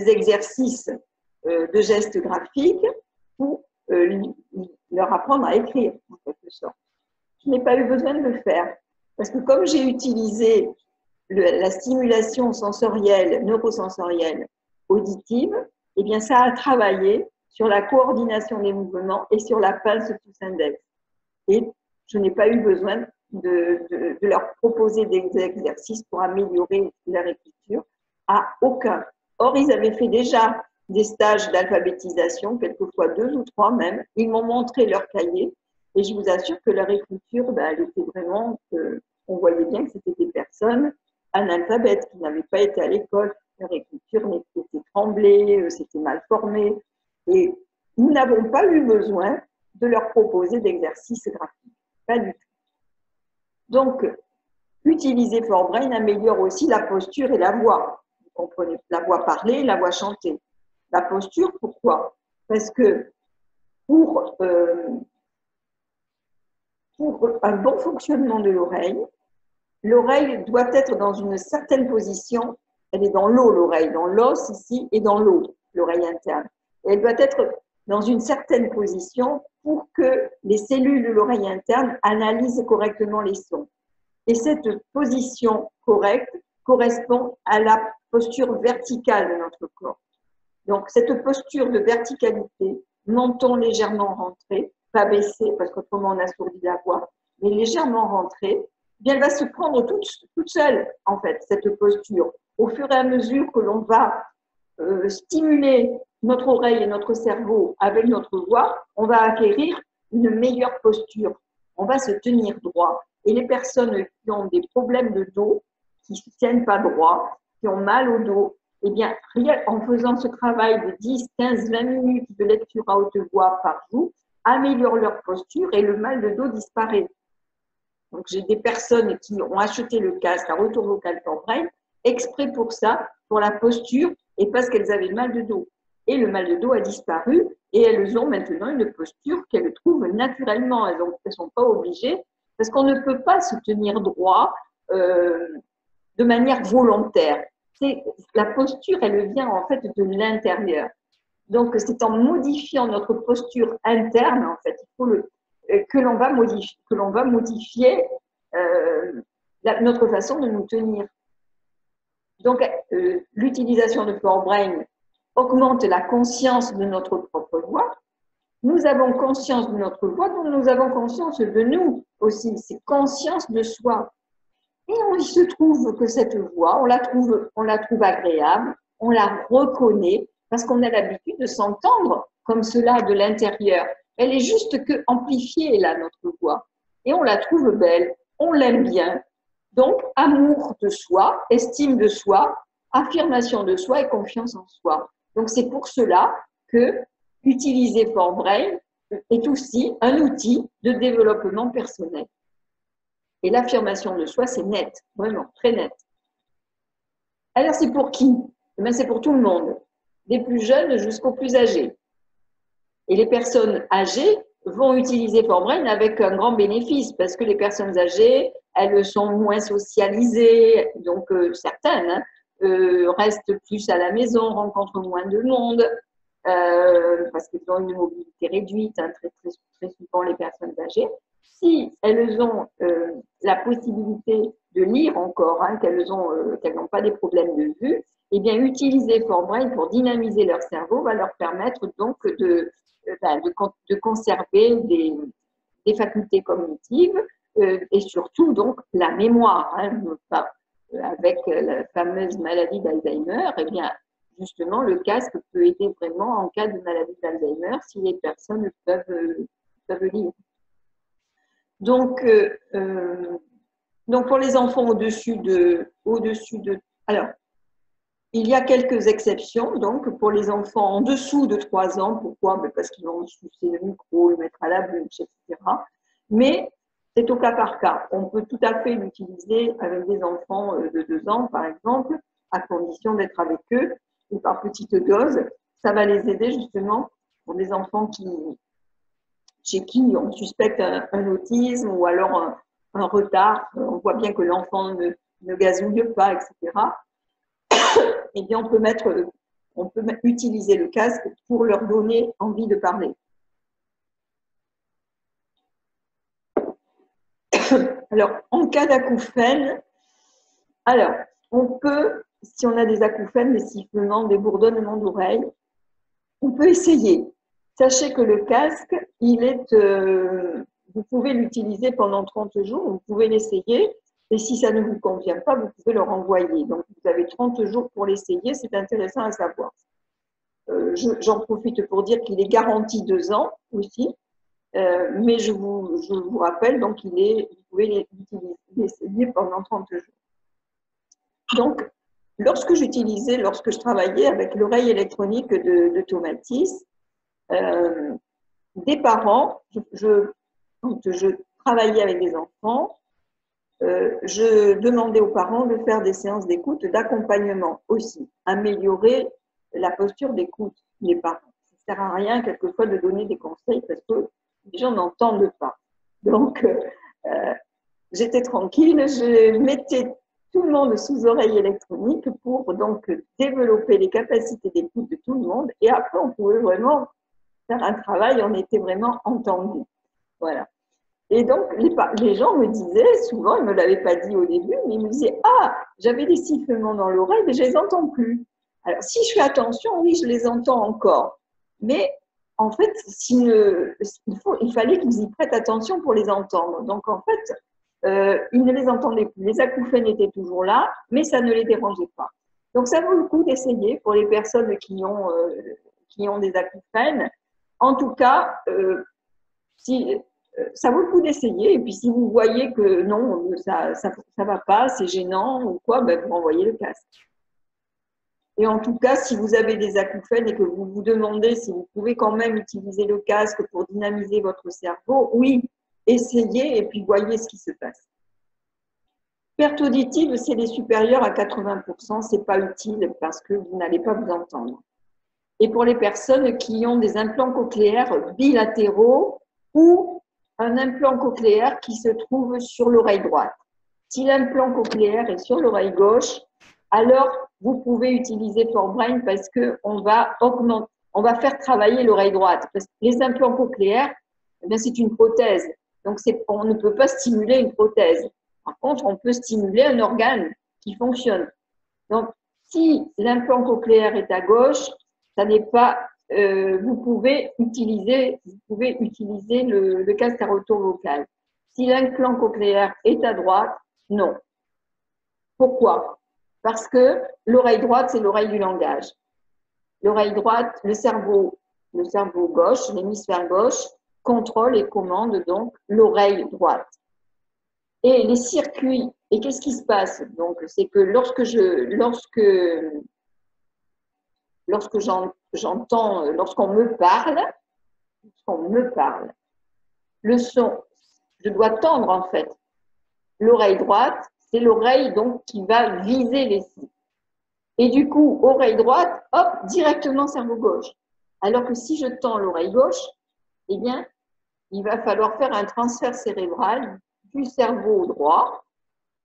exercices de gestes graphiques pour leur apprendre à écrire, en quelque sorte. Je n'ai pas eu besoin de le faire, parce que comme j'ai utilisé la stimulation sensorielle, neurosensorielle, auditive, eh bien, ça a travaillé sur la coordination des mouvements et sur la pince tous index. Et je n'ai pas eu besoin de leur proposer des exercices pour améliorer leur écriture, à aucun. Or, ils avaient fait déjà des stages d'alphabétisation, quelquefois 2 ou 3 même. Ils m'ont montré leur cahier et je vous assure que leur écriture, elle était vraiment, on voyait bien que c'était des personnes analphabètes qui n'avaient pas été à l'école. Leur écriture était tremblée, c'était mal formé. Et nous n'avons pas eu besoin de leur proposer d'exercices graphiques. Pas du tout. Donc, utiliser ForBrain améliore aussi la posture et la voix. Vous comprenez, la voix parlée, la voix chantée. La posture, pourquoi? Parce que pour un bon fonctionnement de l'oreille doit être dans une certaine position. Elle est dans l'eau, l'oreille, dans l'os ici et dans l'eau, l'oreille interne. Et elle doit être dans une certaine position pour que les cellules de l'oreille interne analysent correctement les sons. Et cette position correcte correspond à la posture verticale de notre corps. Donc, cette posture de verticalité, menton légèrement rentré, pas baissé, parce qu'autrement on assourdit la voix, mais légèrement rentré, bien elle va se prendre toute seule, en fait, cette posture. Au fur et à mesure que l'on va stimuler notre oreille et notre cerveau avec notre voix, on va acquérir une meilleure posture. On va se tenir droit. Et les personnes qui ont des problèmes de dos, qui ne se tiennent pas droit, qui ont mal au dos, eh bien, en faisant ce travail de 10, 15, 20 minutes de lecture à haute voix par jour, améliorent leur posture et le mal de dos disparaît. Donc, j'ai des personnes qui ont acheté le casque à retour vocal ForBrain exprès pour ça, pour la posture et parce qu'elles avaient mal de dos. Et le mal de dos a disparu et elles ont maintenant une posture qu'elles trouvent naturellement. Elles ne sont pas obligées parce qu'on ne peut pas se tenir droit de manière volontaire. La posture, elle vient en fait de l'intérieur. Donc, c'est en modifiant notre posture interne, en fait, que l'on va modifier notre façon de nous tenir. Donc, l'utilisation de ForBrain augmente la conscience de notre propre voix. Nous avons conscience de notre voix, donc nous avons conscience de nous aussi. C'est conscience de soi. Et il se trouve que cette voix, on la trouve agréable, on la reconnaît parce qu'on a l'habitude de s'entendre comme cela de l'intérieur. Elle est juste que amplifiée, là, notre voix. Et on la trouve belle, on l'aime bien. Donc, amour de soi, estime de soi, affirmation de soi et confiance en soi. Donc, c'est pour cela que utiliser ForBrain est aussi un outil de développement personnel. Et l'affirmation de soi, c'est net, vraiment, très net. Alors, c'est pour qui? C'est pour tout le monde, des plus jeunes jusqu'aux plus âgés. Et les personnes âgées vont utiliser ForBrain avec un grand bénéfice parce que les personnes âgées, elles sont moins socialisées, donc certaines restent plus à la maison, rencontrent moins de monde parce qu'elles ont une mobilité réduite, hein, très souvent les personnes âgées. Si elles ont la possibilité de lire encore, hein, qu'elles n'ont pas des problèmes de vue, eh bien, utiliser ForBrain pour dynamiser leur cerveau va leur permettre donc de conserver des facultés cognitives et surtout donc la mémoire. Hein, avec la fameuse maladie d'Alzheimer, eh bien, justement, le casque peut aider vraiment en cas de maladie d'Alzheimer si les personnes peuvent lire. Donc pour les enfants au-dessus de… Alors, il y a quelques exceptions, donc pour les enfants en dessous de 3 ans, pourquoi? Parce qu'ils vont sucer le micro, le mettre à la bouche, etc. Mais c'est au cas par cas. On peut tout à fait l'utiliser avec des enfants de 2 ans, par exemple, à condition d'être avec eux, ou par petite dose. Ça va les aider justement pour des enfants chez qui on suspecte un autisme ou alors un retard. On voit bien que l'enfant ne gazouille pas, etc. Eh bien, on peut utiliser le casque pour leur donner envie de parler. Alors, en cas d'acouphène, alors, on peut, si on a des acouphènes, des sifflements, des bourdonnements d'oreilles, on peut essayer. Sachez que le casque, vous pouvez l'utiliser pendant 30 jours, vous pouvez l'essayer. Et si ça ne vous convient pas, vous pouvez le renvoyer. Donc, vous avez 30 jours pour l'essayer, c'est intéressant à savoir. J'en profite pour dire qu'il est garanti 2 ans aussi, mais je vous rappelle, donc vous pouvez l'essayer pendant 30 jours. Donc, lorsque je travaillais avec l'oreille électronique de Tomatis, des parents, quand je travaillais avec des enfants, je demandais aux parents de faire des séances d'écoute, d'accompagnement aussi, améliorer la posture d'écoute des parents. Ça ne sert à rien quelquefois de donner des conseils parce que les gens n'entendent pas. Donc, j'étais tranquille, je mettais tout le monde sous oreille électronique pour donc développer les capacités d'écoute de tout le monde et après on pouvait vraiment faire un travail, on était vraiment entendus. Voilà. Et donc, les gens me disaient, souvent, ils ne me l'avaient pas dit au début, mais ils me disaient « Ah, j'avais des sifflements dans l'oreille, mais je ne les entends plus. » Alors, si je fais attention, oui, je les entends encore. Mais en fait, il fallait qu'ils y prêtent attention pour les entendre. Donc, en fait, ils ne les entendaient plus. Les acouphènes étaient toujours là, mais ça ne les dérangeait pas. Donc, ça vaut le coup d'essayer pour les personnes qui ont des acouphènes. En tout cas, ça vaut le coup d'essayer. Et puis, si vous voyez que non, ça va pas, c'est gênant ou quoi, ben, vous renvoyez le casque. Et en tout cas, si vous avez des acouphènes et que vous vous demandez si vous pouvez quand même utiliser le casque pour dynamiser votre cerveau, oui, essayez et puis voyez ce qui se passe. Perte auditive, si elle est supérieure à 80%, ce n'est pas utile parce que vous n'allez pas vous entendre. Et pour les personnes qui ont des implants cochléaires bilatéraux ou un implant cochléaire qui se trouve sur l'oreille droite. Si l'implant cochléaire est sur l'oreille gauche, alors vous pouvez utiliser ForBrain parce qu'on va faire travailler l'oreille droite. Parce que les implants cochléaires, eh c'est une prothèse. Donc, on ne peut pas stimuler une prothèse. Par contre, on peut stimuler un organe qui fonctionne. Donc, si l'implant cochléaire est à gauche, ça n'est pas… vous pouvez utiliser le casque à retour vocal. Si l'implant cochléaire est à droite, non. Pourquoi? Parce que l'oreille droite, c'est l'oreille du langage. L'oreille droite, le cerveau gauche, l'hémisphère gauche, contrôle et commande donc l'oreille droite. Et les circuits, et qu'est-ce qui se passe? Donc, c'est que lorsqu'on me parle, le son, je dois tendre en fait. l'oreille droite, c'est l'oreille donc qui va viser les cibles. Et du coup, oreille droite, hop, directement cerveau gauche. Alors que si je tends l'oreille gauche, eh bien, il va falloir faire un transfert cérébral du cerveau droit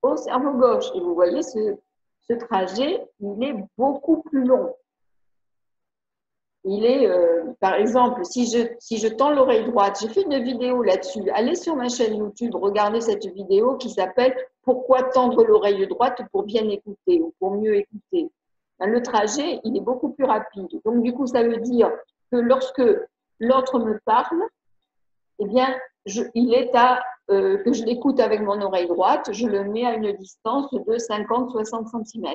au cerveau gauche. Et vous voyez, ce trajet, il est beaucoup plus long. Il est, par exemple, si je tends l'oreille droite, j'ai fait une vidéo là-dessus. Allez sur ma chaîne YouTube, regardez cette vidéo qui s'appelle « Pourquoi tendre l'oreille droite pour bien écouter ou pour mieux écouter ». Le trajet, il est beaucoup plus rapide. Donc, du coup, ça veut dire que lorsque l'autre me parle, eh bien, il est que je l'écoute avec mon oreille droite, je le mets à une distance de 50-60 cm.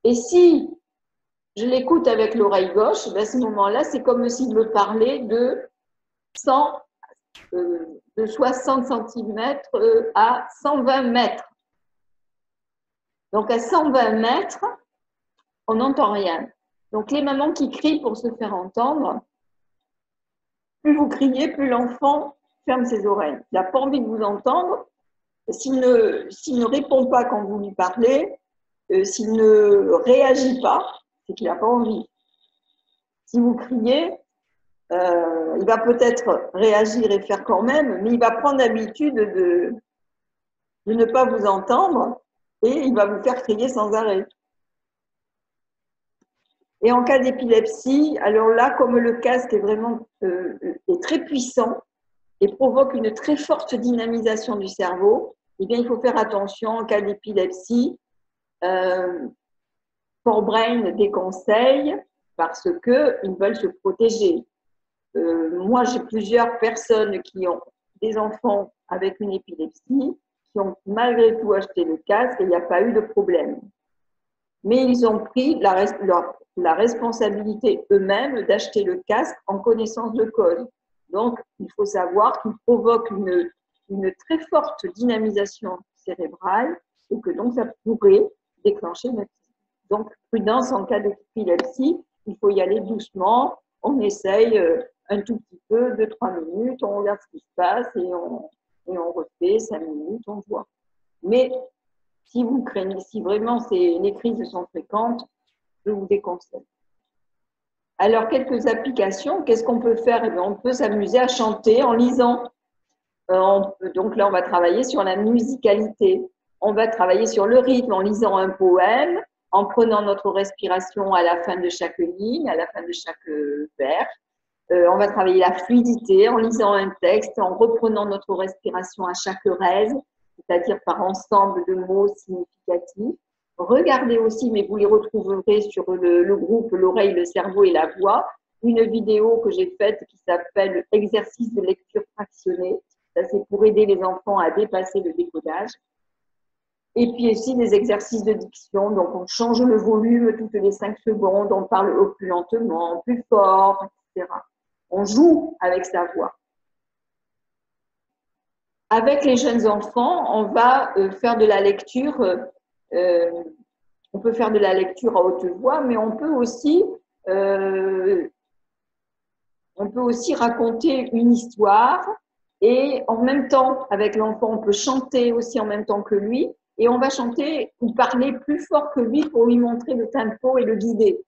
Et si je l'écoute avec l'oreille gauche, à ce moment-là, c'est comme s'il me parlait de 60 cm à 120 mètres. Donc, à 120 mètres, on n'entend rien. Donc, les mamans qui crient pour se faire entendre, plus vous criez, plus l'enfant ferme ses oreilles. Il n'a pas envie de vous entendre. S'il ne répond pas quand vous lui parlez, s'il ne réagit pas, c'est qu'il n'a pas envie. Si vous criez, il va peut-être réagir et faire quand même, mais il va prendre l'habitude de ne pas vous entendre et il va vous faire crier sans arrêt. Et en cas d'épilepsie, alors là, comme le casque est vraiment est très puissant et provoque une très forte dynamisation du cerveau, eh bien, il faut faire attention en cas d'épilepsie. ForBrain déconseille parce qu'ils veulent se protéger. Moi, j'ai plusieurs personnes qui ont des enfants avec une épilepsie, qui ont malgré tout acheté le casque et il n'y a pas eu de problème. Mais ils ont pris la responsabilité eux-mêmes d'acheter le casque en connaissance de cause. Donc, il faut savoir qu'il provoque une très forte dynamisation cérébrale et que donc ça pourrait déclencher une épilepsie. Donc, prudence en cas d'épilepsie, il faut y aller doucement, on essaye un tout petit peu, 2-3 minutes, on regarde ce qui se passe et on refait 5 minutes, on voit. Mais si vous craignez, si vraiment les crises sont fréquentes, je vous déconseille. Alors, quelques applications, qu'est-ce qu'on peut faire? On peut s'amuser à chanter en lisant. Donc là, on va travailler sur la musicalité. On va travailler sur le rythme en lisant un poème, en prenant notre respiration à la fin de chaque ligne, à la fin de chaque vers. On va travailler la fluidité en lisant un texte, en reprenant notre respiration à chaque rèse, c'est-à-dire par ensemble de mots significatifs. Regardez aussi, mais vous les retrouverez sur le groupe L'oreille, le cerveau et la voix, une vidéo que j'ai faite qui s'appelle « Exercice de lecture fractionnée ». Ça, c'est pour aider les enfants à dépasser le décodage. Et puis aussi des exercices de diction. Donc, on change le volume toutes les 5 secondes, on parle plus lentement, plus fort, etc. On joue avec sa voix. Avec les jeunes enfants, on va faire de la lecture. On peut faire de la lecture à haute voix, mais on peut aussi raconter une histoire. Et en même temps, avec l'enfant, on peut chanter aussi en même temps que lui. Et on va chanter ou parler plus fort que lui pour lui montrer le tempo et le guider.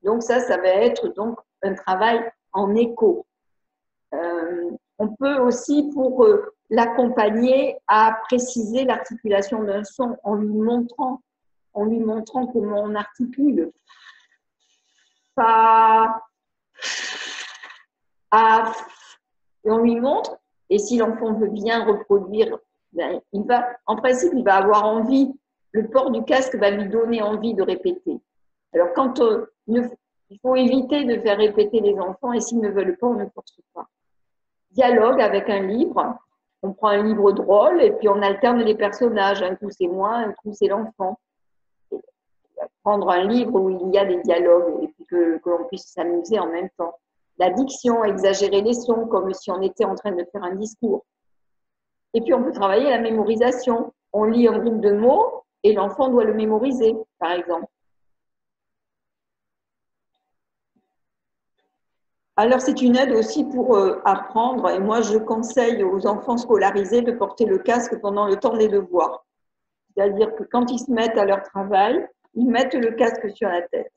Donc ça va être donc un travail en écho. On peut aussi, pour l'accompagner, à préciser l'articulation d'un son en lui montrant comment on articule. Fa, a, et on lui montre. Et si l'enfant veut bien reproduire, ben, en principe, il va avoir envie. Le port du casque va lui donner envie de répéter. Alors, il faut éviter de faire répéter les enfants et s'ils ne veulent pas, on ne force pas. Dialogue avec un livre. On prend un livre drôle et puis on alterne les personnages. Un coup, c'est moi, un coup, c'est l'enfant. Prendre un livre où il y a des dialogues et puis que l'on puisse s'amuser en même temps. La diction, exagérer les sons comme si on était en train de faire un discours. Et puis, on peut travailler la mémorisation. On lit un groupe de mots et l'enfant doit le mémoriser, par exemple. Alors, c'est une aide aussi pour apprendre. Et moi, je conseille aux enfants scolarisés de porter le casque pendant le temps des devoirs. C'est-à-dire que quand ils se mettent à leur travail, ils mettent le casque sur la tête.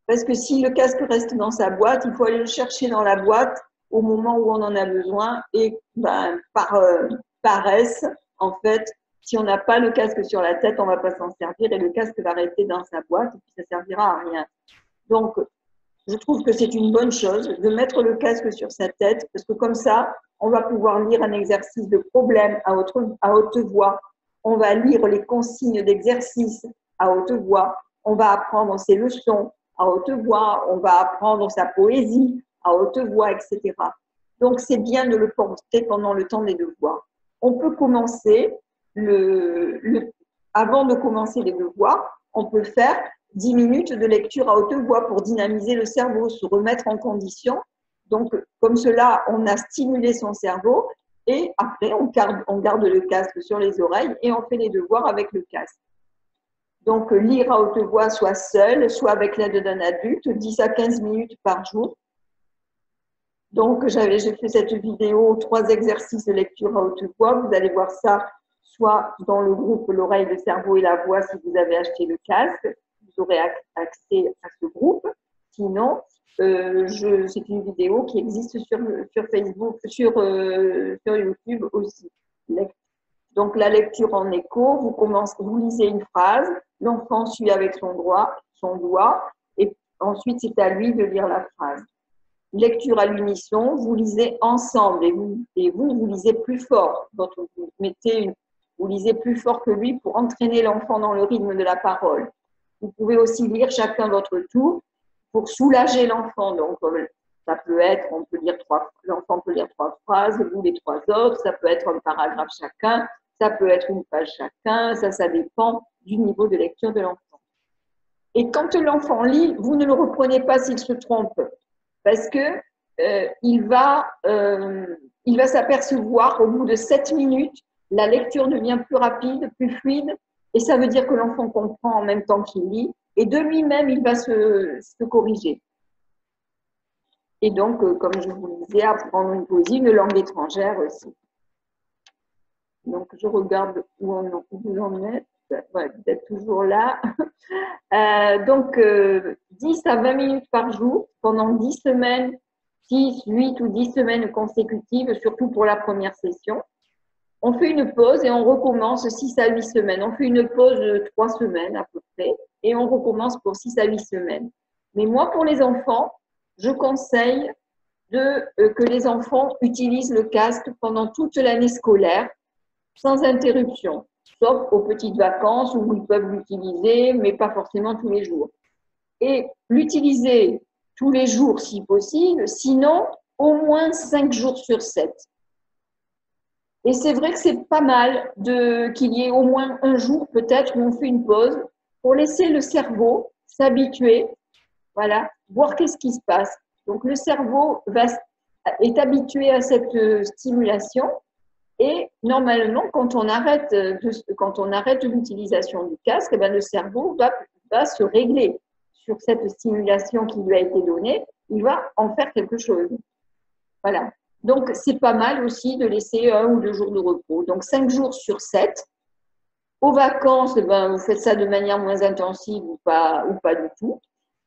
Parce que si le casque reste dans sa boîte, il faut aller le chercher dans la boîte au moment où on en a besoin. Et ben, par paresse, en fait, si on n'a pas le casque sur la tête, on ne va pas s'en servir et le casque va rester dans sa boîte et puis ça ne servira à rien. Donc, je trouve que c'est une bonne chose de mettre le casque sur sa tête parce que comme ça, on va pouvoir lire un exercice de problème à haute voix. On va lire les consignes d'exercice à haute voix. On va apprendre ses leçons à haute voix. On va apprendre sa poésie à haute voix, etc. Donc, c'est bien de le porter pendant le temps des devoirs. On peut commencer, avant de commencer les devoirs, on peut faire 10 minutes de lecture à haute voix pour dynamiser le cerveau, se remettre en condition. Donc, comme cela, on a stimulé son cerveau et après, on garde le casque sur les oreilles et on fait les devoirs avec le casque. Donc, lire à haute voix, soit seul, soit avec l'aide d'un adulte, 10 à 15 minutes par jour. Donc, j'ai fait cette vidéo, 3 exercices de lecture à haute voix. Vous allez voir ça soit dans le groupe L'oreille, le cerveau et la voix si vous avez acheté le casque. Vous aurez accès à ce groupe. Sinon, c'est une vidéo qui existe sur Facebook, sur YouTube aussi. Donc, la lecture en écho, vous lisez une phrase, l'enfant suit avec son doigt, et ensuite, c'est à lui de lire la phrase. Lecture à l'unisson, vous lisez ensemble et vous lisez plus fort. Donc, vous lisez plus fort que lui pour entraîner l'enfant dans le rythme de la parole. Vous pouvez aussi lire chacun votre tour pour soulager l'enfant. Donc, ça peut être, l'enfant peut lire 3 phrases, vous les 3 autres, ça peut être un paragraphe chacun, ça peut être une page chacun, ça dépend du niveau de lecture de l'enfant. Et quand l'enfant lit, vous ne le reprenez pas s'il se trompe, parce que il va s'apercevoir au bout de 7 minutes, la lecture devient plus rapide, plus fluide, et ça veut dire que l'enfant comprend en même temps qu'il lit, et de lui-même, il va se corriger. Et donc, comme je vous le disais, apprendre une poésie, une langue étrangère aussi. Donc, je regarde où vous en êtes. Ouais, vous êtes toujours là. Donc, 10 à 20 minutes par jour, pendant 10 semaines, 6, 8 ou 10 semaines consécutives, surtout pour la première session. On fait une pause et on recommence 6 à 8 semaines. On fait une pause de 3 semaines à peu près et on recommence pour 6 à 8 semaines. Mais moi, pour les enfants, je conseille que les enfants utilisent le casque pendant toute l'année scolaire sans interruption, sauf aux petites vacances où ils peuvent l'utiliser, mais pas forcément tous les jours. Et l'utiliser tous les jours si possible, sinon au moins 5 jours sur 7. Et c'est vrai que c'est pas mal qu'il y ait au moins un jour peut-être où on fait une pause pour laisser le cerveau s'habituer, voilà, voir qu'est-ce qui se passe. Donc le cerveau est habitué à cette stimulation et normalement quand on arrête l'utilisation du casque, eh bien, le cerveau va se régler sur cette stimulation qui lui a été donnée, il va en faire quelque chose. Voilà. Donc, c'est pas mal aussi de laisser 1 ou 2 jours de repos. Donc, 5 jours sur 7. Aux vacances, vous faites ça de manière moins intensive ou pas du tout.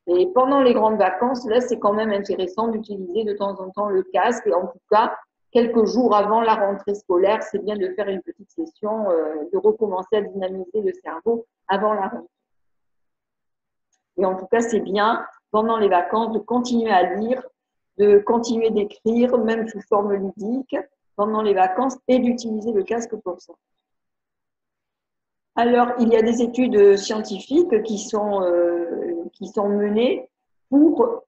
Et pendant les grandes vacances, là, c'est quand même intéressant d'utiliser de temps en temps le casque. Et en tout cas, quelques jours avant la rentrée scolaire, c'est bien de faire une petite session, de recommencer à dynamiser le cerveau avant la rentrée. Et en tout cas, c'est bien, pendant les vacances, de continuer à lire, de continuer d'écrire, même sous forme ludique, pendant les vacances, et d'utiliser le casque pour ça. Alors, il y a des études scientifiques qui sont menées pour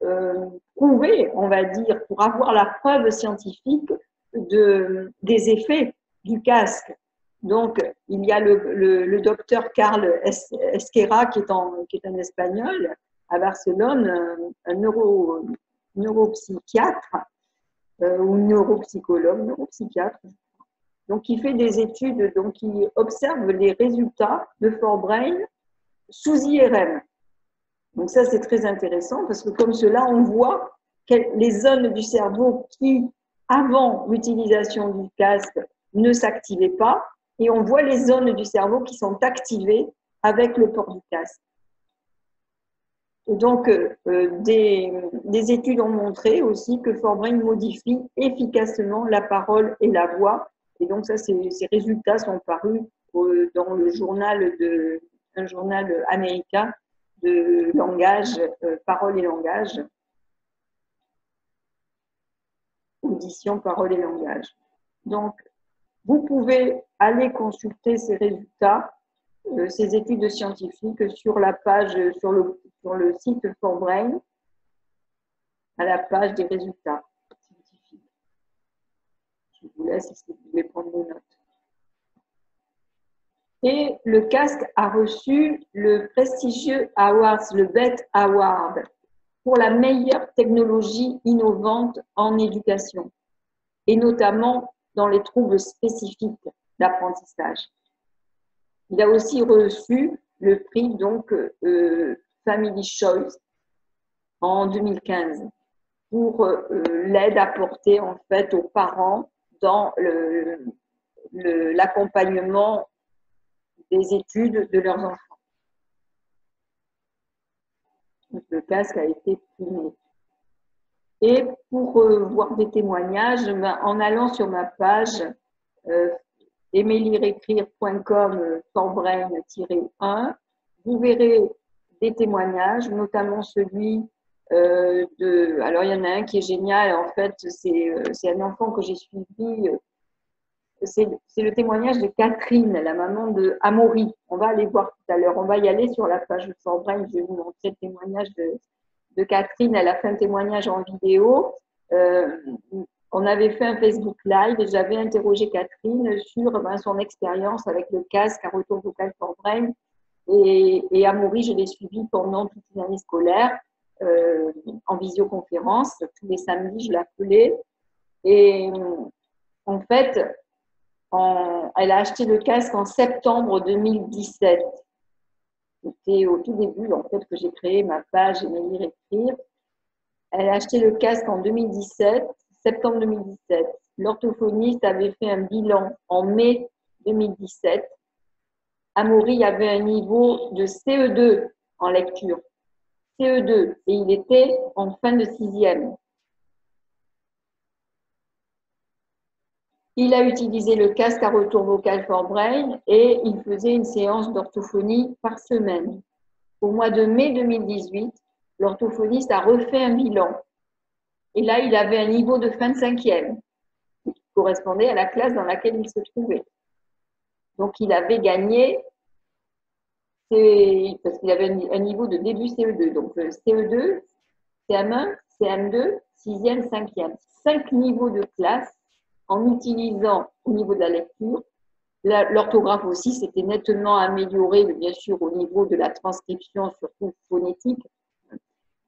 prouver, on va dire, pour avoir la preuve scientifique des effets du casque. Donc, il y a le docteur Carl Esquera, qui est un Espagnol, à Barcelone, un neuropsychiatre ou neuropsychiatre. Donc, il fait des études, donc il observe les résultats de Forebrain sous IRM. Donc ça, c'est très intéressant parce que comme cela, on voit les zones du cerveau qui, avant l'utilisation du casque, ne s'activaient pas, et on voit les zones du cerveau qui sont activées avec le port du casque. Et donc, des études ont montré aussi que ForBrain modifie efficacement la parole et la voix. Et donc, ça, ces résultats sont parus dans le journal un journal américain de langage, parole et langage, audition, parole et langage. Donc, vous pouvez aller consulter ces résultats, ces études scientifiques sur la page, sur le site ForBrain, à la page des résultats scientifiques. Je vous laisse si vous voulez prendre des notes. Et le casque a reçu le prestigieux Awards, le BET Award, pour la meilleure technologie innovante en éducation, et notamment dans les troubles spécifiques d'apprentissage. Il a aussi reçu le prix donc Family Choice en 2015 pour l'aide apportée en fait aux parents dans l'accompagnement des études de leurs enfants. Donc, le casque a été primé. Et pour voir des témoignages, en allant sur ma page emilierecrir.com ForBrain-1, vous verrez des témoignages, notamment celui alors il y en a un qui est génial, en fait, c'est un enfant que j'ai suivi, c'est le témoignage de Catherine, la maman de Amaury. On va aller voir tout à l'heure, on va y aller sur la page de ForBrain, je vais vous montrer le témoignage de Catherine. Elle a fait un témoignage en vidéo. On avait fait un Facebook Live et j'avais interrogé Catherine sur son expérience avec le casque à retour vocal ForBrain. Et Amaury, je l'ai suivi pendant toute une année scolaire en visioconférence. Tous les samedis, je l'appelais. Et en fait, elle a acheté le casque en septembre 2017. C'était au tout début en fait, que j'ai créé ma page Émilie Récrire. Elle a acheté le casque en 2017, septembre 2017. L'orthophoniste avait fait un bilan en mai 2017. Amaury avait un niveau de CE2 en lecture. CE2, et il était en fin de 6e. Il a utilisé le casque à retour vocal ForBrain et il faisait une séance d'orthophonie par semaine. Au mois de mai 2018, l'orthophoniste a refait un bilan. Et là, il avait un niveau de fin de 5e, qui correspondait à la classe dans laquelle il se trouvait. Donc, il avait gagné, parce qu'il avait un niveau de début CE2. Donc, CE2, CM1, CM2, 6e, 5e. 5 niveaux de classe en utilisant au niveau de la lecture. L'orthographe aussi s'était nettement améliorée, mais bien sûr au niveau de la transcription, surtout phonétique.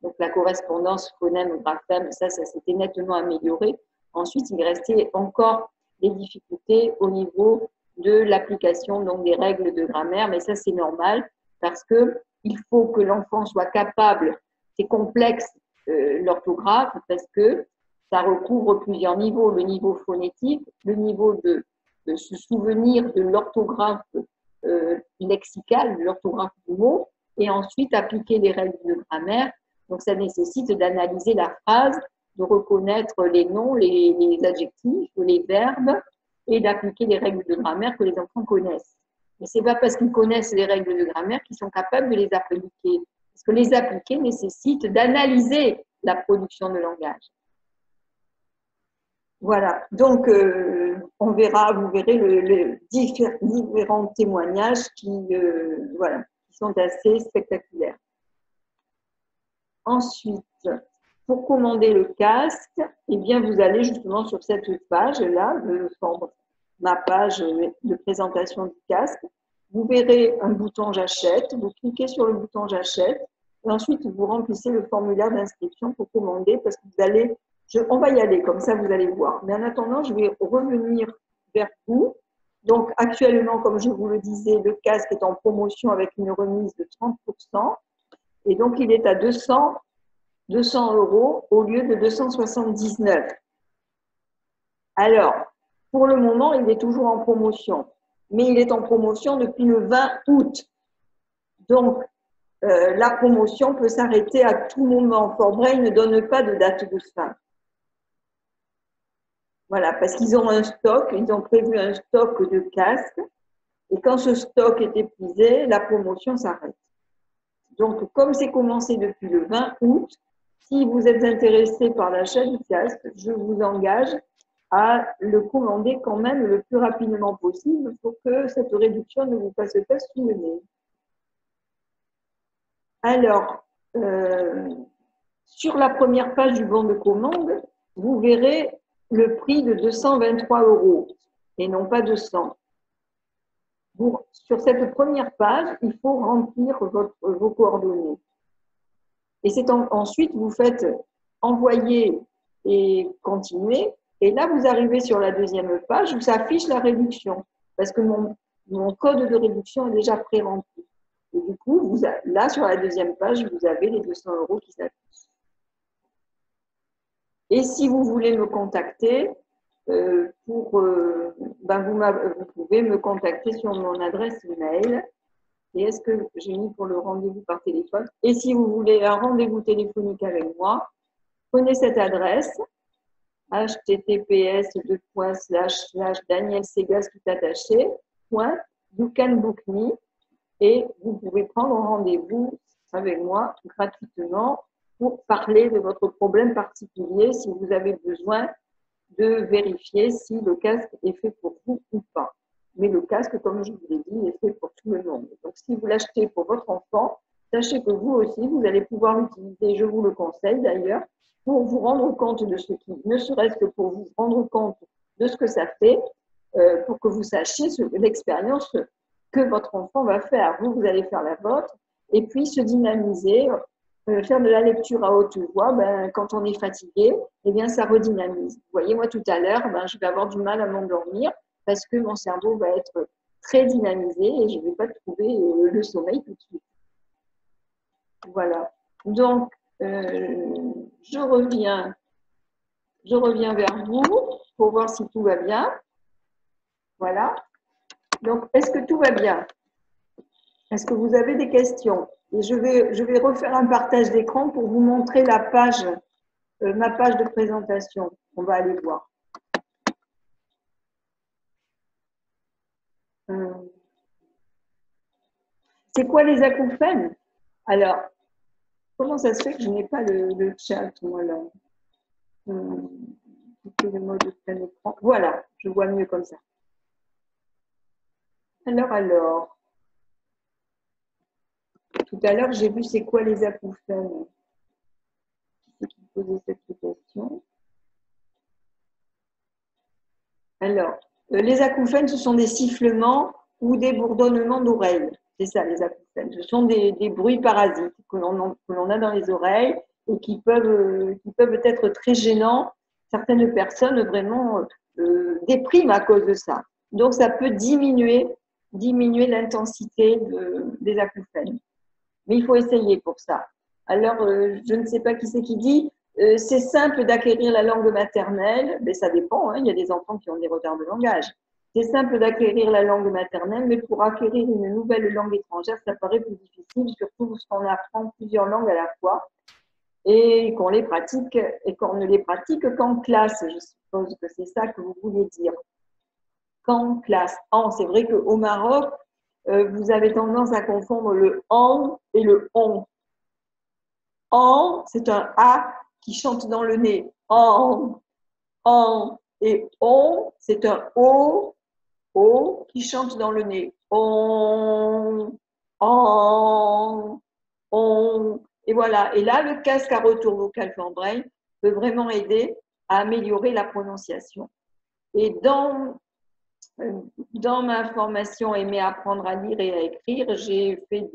Donc la correspondance phonème-graphème, ça s'était nettement amélioré. Ensuite, il restait encore des difficultés au niveau de l'application donc des règles de grammaire, mais ça c'est normal parce que il faut que l'enfant soit capable, c'est complexe l'orthographe parce que ça recouvre plusieurs niveaux, le niveau phonétique, le niveau de se souvenir de l'orthographe lexicale, de l'orthographe du mot, et ensuite appliquer les règles de grammaire. Donc, ça nécessite d'analyser la phrase, de reconnaître les noms, les adjectifs, les verbes, et d'appliquer les règles de grammaire que les enfants connaissent. Mais ce n'est pas parce qu'ils connaissent les règles de grammaire qu'ils sont capables de les appliquer. Parce que les appliquer nécessite d'analyser la production de langage. Voilà, donc on verra, vous verrez les différents témoignages qui sont assez spectaculaires. Ensuite, pour commander le casque, eh bien, vous allez justement sur cette page-là, ma page de présentation du casque. Vous verrez un bouton « J'achète ». Vous cliquez sur le bouton « J'achète » et ensuite, vous remplissez le formulaire d'inscription pour commander parce que vous allez… on va y aller, comme ça vous allez voir. Mais en attendant, je vais revenir vers vous. Donc, actuellement, comme je vous le disais, le casque est en promotion avec une remise de 30%. Et donc, il est à 200 200 € au lieu de 279. Alors, pour le moment, il est toujours en promotion, mais il est en promotion depuis le 20 août. Donc, la promotion peut s'arrêter à tout moment. Forbrain ne donne pas de date de fin. Voilà, parce qu'ils ont un stock, ils ont prévu un stock de casques, et quand ce stock est épuisé, la promotion s'arrête. Donc, comme c'est commencé depuis le 20 août, si vous êtes intéressé par l'achat du casque, je vous engage à le commander quand même le plus rapidement possible pour que cette réduction ne vous passe pas sous le nez. Alors, sur la première page du bon de commande, vous verrez le prix de 223 € et non pas 200. Sur cette première page, il faut remplir vos coordonnées. Et c'est ensuite, vous faites envoyer et continuer. Et là, vous arrivez sur la deuxième page où s'affiche la réduction. Parce que mon code de réduction est déjà pré-rempli. Et du coup, là, sur la deuxième page, vous avez les 200 € qui s'affichent. Et si vous voulez me contacter, vous pouvez me contacter sur mon adresse email. Et est-ce que j'ai mis pour le rendez-vous par téléphone? Et si vous voulez un rendez-vous téléphonique avec moi, prenez cette adresse https://danielsegas tout attaché .you can book me et vous pouvez prendre rendez-vous avec moi gratuitement pour parler de votre problème particulier si vous avez besoin de vérifier si le casque est fait pour vous ou pas. Mais le casque, comme je vous l'ai dit, est fait pour tout le monde. Donc, si vous l'achetez pour votre enfant, sachez que vous aussi, vous allez pouvoir l'utiliser, je vous le conseille d'ailleurs, pour vous rendre compte de ce qui, ne serait-ce que pour vous rendre compte de ce que ça fait, pour que vous sachiez l'expérience que votre enfant va faire. Vous allez faire la vôtre, et puis se dynamiser, faire de la lecture à haute voix, quand on est fatigué, eh bien, ça redynamise. Vous voyez, moi, tout à l'heure, je vais avoir du mal à m'endormir parce que mon cerveau va être très dynamisé et je ne vais pas trouver le sommeil tout de suite. Voilà. Donc, je reviens vers vous pour voir si tout va bien. Voilà. Donc, est-ce que tout va bien? Est-ce que vous avez des questions? Et je vais refaire un partage d'écran pour vous montrer la page, ma page de présentation. On va aller voir. C'est quoi les acouphènes? Alors, comment ça se fait que je n'ai pas le chat, moi, là? Le mode plein écran. Voilà, je vois mieux comme ça. Alors. Tout à l'heure, j'ai vu c'est quoi les acouphènes. Qui c'est qui posait cette question? Alors, les acouphènes, ce sont des sifflements ou des bourdonnements d'oreilles. C'est ça, les acouphènes. Ce sont des bruits parasites que l'on a dans les oreilles et qui peuvent être très gênants. Certaines personnes vraiment dépriment à cause de ça. Donc, ça peut diminuer l'intensité des acouphènes. Mais il faut essayer pour ça. Alors, je ne sais pas qui c'est qui dit, c'est simple d'acquérir la langue maternelle, mais ça dépend, hein, il y a des enfants qui ont des retards de langage. C'est simple d'acquérir la langue maternelle, mais pour acquérir une nouvelle langue étrangère, ça paraît plus difficile, surtout lorsqu'on apprend plusieurs langues à la fois et qu'on les pratique et qu'on ne les pratique qu'en classe. Je suppose que c'est ça que vous voulez dire. Qu'en classe. C'est vrai qu'au Maroc, vous avez tendance à confondre le en et le on. En, c'est un A qui chante dans le nez. En. Et on, c'est un O qui chante dans le nez. On. Et voilà. Et là, le casque à retour vocal Forbrain peut vraiment aider à améliorer la prononciation. Et dans ma formation Aimer apprendre à lire et à écrire, j'ai fait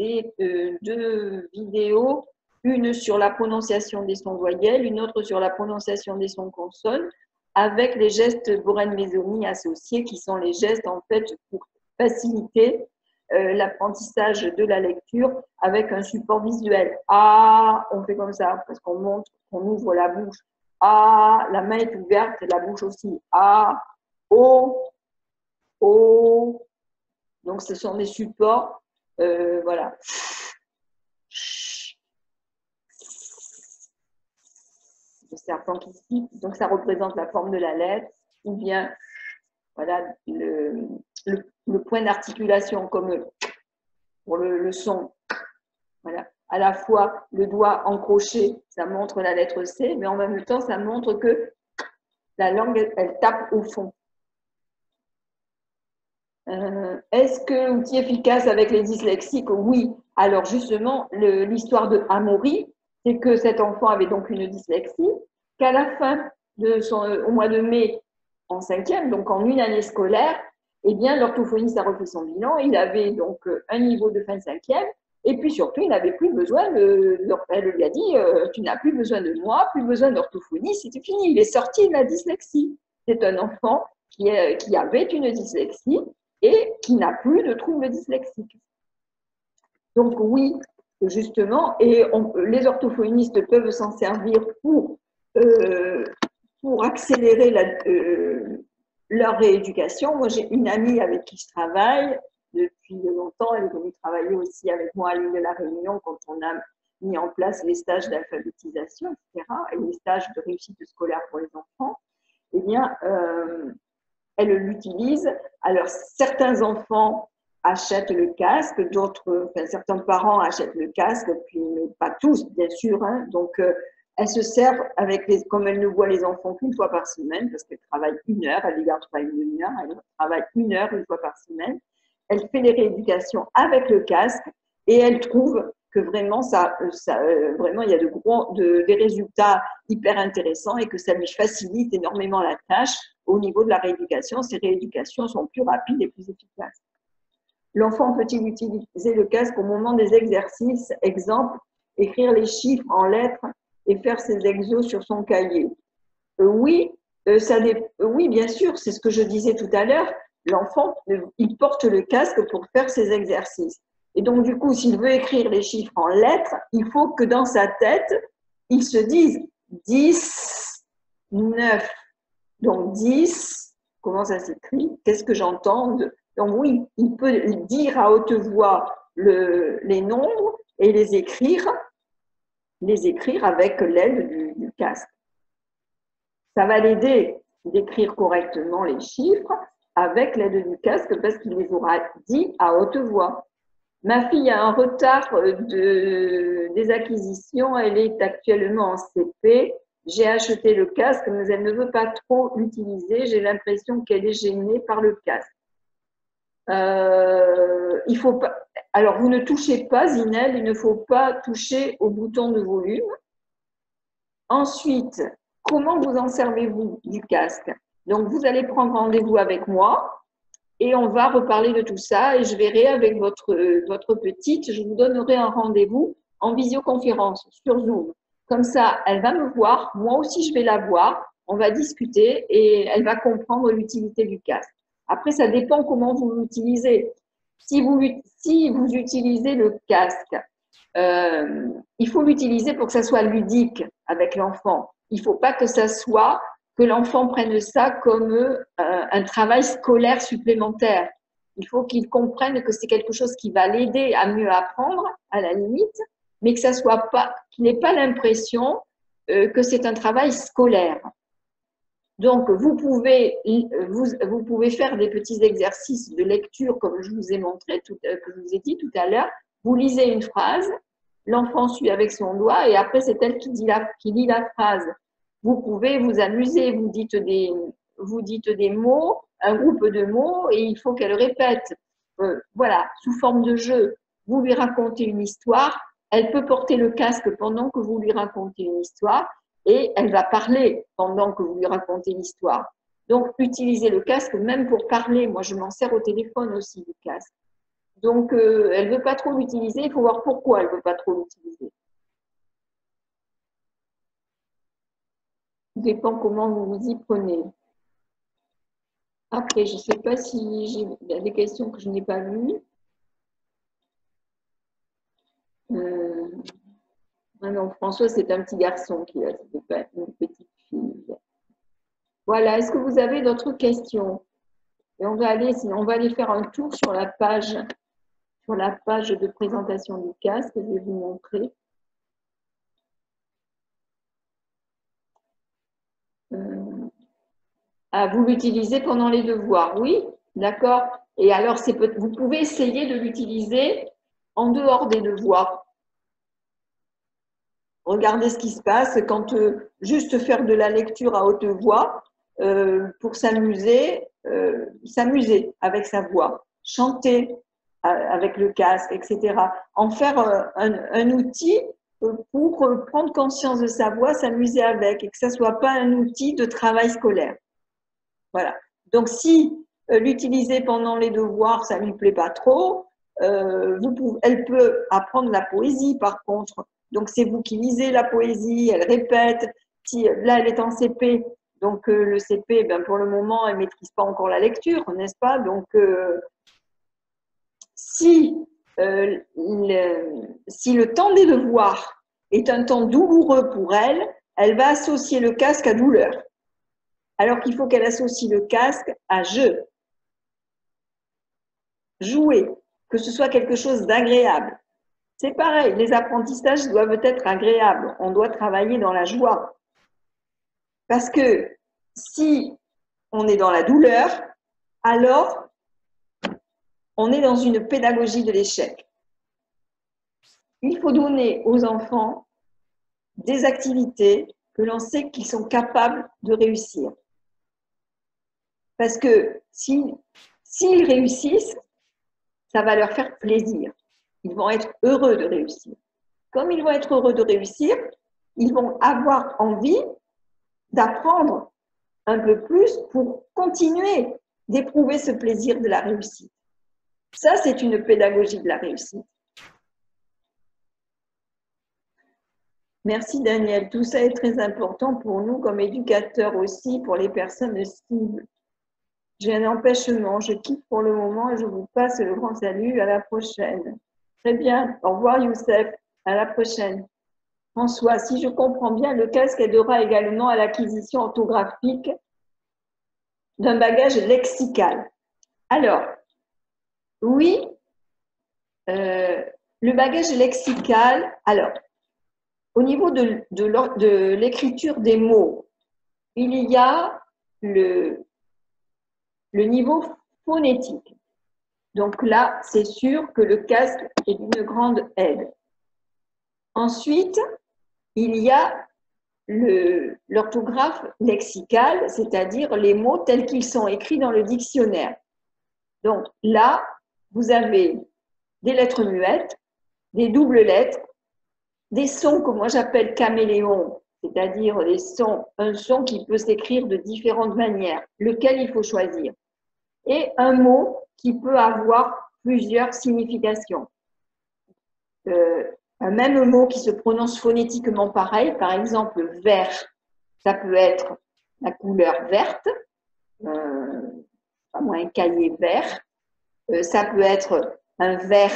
deux vidéos, une sur la prononciation des sons voyelles, une autre sur la prononciation des sons consonnes, avec les gestes Boren-Maisoni associés, qui sont les gestes en fait pour faciliter l'apprentissage de la lecture avec un support visuel. Ah, on fait comme ça parce qu'on montre, qu'on ouvre la bouche. Ah, la main est ouverte, la bouche aussi. Ah, O, O. Donc, ce sont des supports. Voilà. Le serpent qui cite, donc ça représente la forme de la lettre, ou bien voilà, le point d'articulation comme pour le son. Voilà. À la fois, le doigt encroché, ça montre la lettre C, mais en même temps, ça montre que la langue, elle tape au fond. Est-ce que l'outil efficace avec les dyslexiques? Oui. Alors justement, l'histoire de Amaury, c'est que cet enfant avait donc une dyslexie, qu'à la fin au mois de mai, en cinquième, donc en une année scolaire, eh bien, l'orthophoniste a refait son bilan. Il avait donc un niveau de fin de cinquième. Et puis surtout, il n'avait plus besoin elle lui a dit, tu n'as plus besoin de moi, plus besoin d'orthophonie, c'était fini. Il est sorti de la dyslexie. C'est un enfant qui avait une dyslexie et qui n'a plus de troubles dyslexiques. Donc oui, justement, et les orthophonistes peuvent s'en servir pour accélérer leur rééducation. Moi, j'ai une amie avec qui je travaille depuis longtemps. Elle est venue travailler aussi avec moi à l'île de la Réunion quand on a mis en place les stages d'alphabétisation, etc., et les stages de réussite scolaire pour les enfants. Eh bien, elle l'utilise. Alors, certains enfants achètent le casque, d'autres, enfin, certains parents achètent le casque, puis mais pas tous, bien sûr. Hein. Donc, elle se sert comme elle ne voit les enfants qu'une fois par semaine, parce qu'elle travaille 1 heure, elle les garde pas une demi-heure, elle travaille 1 heure une fois par semaine. Elle fait les rééducations avec le casque et elle trouve que vraiment, vraiment il y a des résultats hyper intéressants et que ça lui facilite énormément la tâche au niveau de la rééducation. Ces rééducations sont plus rapides et plus efficaces. L'enfant peut-il utiliser le casque au moment des exercices? Exemple, écrire les chiffres en lettres et faire ses exos sur son cahier. Oui, oui, bien sûr, c'est ce que je disais tout à l'heure. L'enfant, il porte le casque pour faire ses exercices. Et donc, du coup, s'il veut écrire les chiffres en lettres, il faut que dans sa tête, il se dise 10, 9. Donc, 10, comment ça s'écrit? Qu'est-ce que j'entends? Donc, oui, il peut dire à haute voix les nombres et les écrire avec l'aide du casque. Ça va l'aider d'écrire correctement les chiffres avec l'aide du casque parce qu'il les aura dit à haute voix. Ma fille a un retard des acquisitions, elle est actuellement en CP. J'ai acheté le casque, mais elle ne veut pas trop l'utiliser. J'ai l'impression qu'elle est gênée par le casque. Il faut pas. Alors, vous ne touchez pas, Zinel, il ne faut pas toucher au bouton de volume. Ensuite, comment vous en servez-vous du casque? Donc, vous allez prendre rendez-vous avec moi et on va reparler de tout ça et je verrai avec votre petite, je vous donnerai un rendez-vous en visioconférence sur Zoom. Comme ça, elle va me voir, moi aussi je vais la voir, on va discuter et elle va comprendre l'utilité du casque. Après, ça dépend comment vous l'utilisez. Si vous utilisez le casque, il faut l'utiliser pour que ça soit ludique avec l'enfant. Il ne faut pas que ça soit que l'enfant prenne ça comme un travail scolaire supplémentaire. Il faut qu'il comprenne que c'est quelque chose qui va l'aider à mieux apprendre, à la limite, mais que ça soit pas, qu'il n'ait pas l'impression que c'est un travail scolaire. Donc, vous pouvez faire des petits exercices de lecture, comme je vous ai montré, que je vous ai dit tout à l'heure. Vous lisez une phrase, l'enfant suit avec son doigt, et après, c'est elle qui lit la phrase. Vous pouvez vous amuser, vous dites des mots, un groupe de mots, et il faut qu'elle répète. Voilà, sous forme de jeu. Vous lui racontez une histoire, elle peut porter le casque pendant que vous lui racontez une histoire, et elle va parler pendant que vous lui racontez l'histoire. Donc, utilisez le casque même pour parler. Moi, je m'en sers au téléphone aussi, du casque. Donc, elle ne veut pas trop l'utiliser. Il faut voir pourquoi elle ne veut pas trop l'utiliser. Ça dépend comment vous vous y prenez. Après, je ne sais pas si il y a des questions que je n'ai pas vues. Ah non, François, c'est un petit garçon qui a, c'était pas une petite fille. Voilà, est-ce que vous avez d'autres questions? Et on va aller, sinon, on va aller faire un tour sur la page de présentation du casque. Je vais vous montrer. Ah, vous l'utilisez pendant les devoirs, oui, d'accord. Et alors, vous pouvez essayer de l'utiliser en dehors des devoirs. Regardez ce qui se passe quand juste faire de la lecture à haute voix pour s'amuser avec sa voix, chanter avec le casque, etc. En faire un outil pour prendre conscience de sa voix, s'amuser avec, et que ça ne soit pas un outil de travail scolaire. Voilà. Donc, si l'utiliser pendant les devoirs, ça ne lui plaît pas trop, elle peut apprendre la poésie, par contre. Donc, c'est vous qui lisez la poésie, elle répète. Si, là, elle est en CP, donc le CP, ben, pour le moment, elle ne maîtrise pas encore la lecture, n'est-ce pas? Donc, si le temps des devoirs est un temps douloureux pour elle, elle va associer le casque à douleur. Alors qu'il faut qu'elle associe le casque à jeu, jouer, que ce soit quelque chose d'agréable. C'est pareil, les apprentissages doivent être agréables. On doit travailler dans la joie. Parce que si on est dans la douleur, alors on est dans une pédagogie de l'échec. Il faut donner aux enfants des activités que l'on sait qu'ils sont capables de réussir. Parce que s'ils réussissent, ça va leur faire plaisir. Ils vont être heureux de réussir. Comme ils vont être heureux de réussir, ils vont avoir envie d'apprendre un peu plus pour continuer d'éprouver ce plaisir de la réussite. Ça, c'est une pédagogie de la réussite. Merci Daniel. Tout ça est très important pour nous comme éducateurs aussi, pour les personnes cibles. J'ai un empêchement, je quitte pour le moment et je vous passe le grand salut. À la prochaine. Très bien. Au revoir Youssef. À la prochaine. François, si je comprends bien, le casque aidera également à l'acquisition orthographique d'un bagage lexical. Alors, oui, le bagage lexical, alors, au niveau de l'écriture des mots, il y a le niveau phonétique. Donc là, c'est sûr que le casque est d'une grande aide. Ensuite, il y a l'orthographe lexicale, c'est-à-dire les mots tels qu'ils sont écrits dans le dictionnaire. Donc là, vous avez des lettres muettes, des doubles lettres, des sons que moi j'appelle caméléons, c'est-à-dire un son qui peut s'écrire de différentes manières, lequel il faut choisir, et un mot qui peut avoir plusieurs significations. Un même mot qui se prononce phonétiquement pareil, par exemple vert, ça peut être la couleur verte, un cahier vert, ça peut être un ver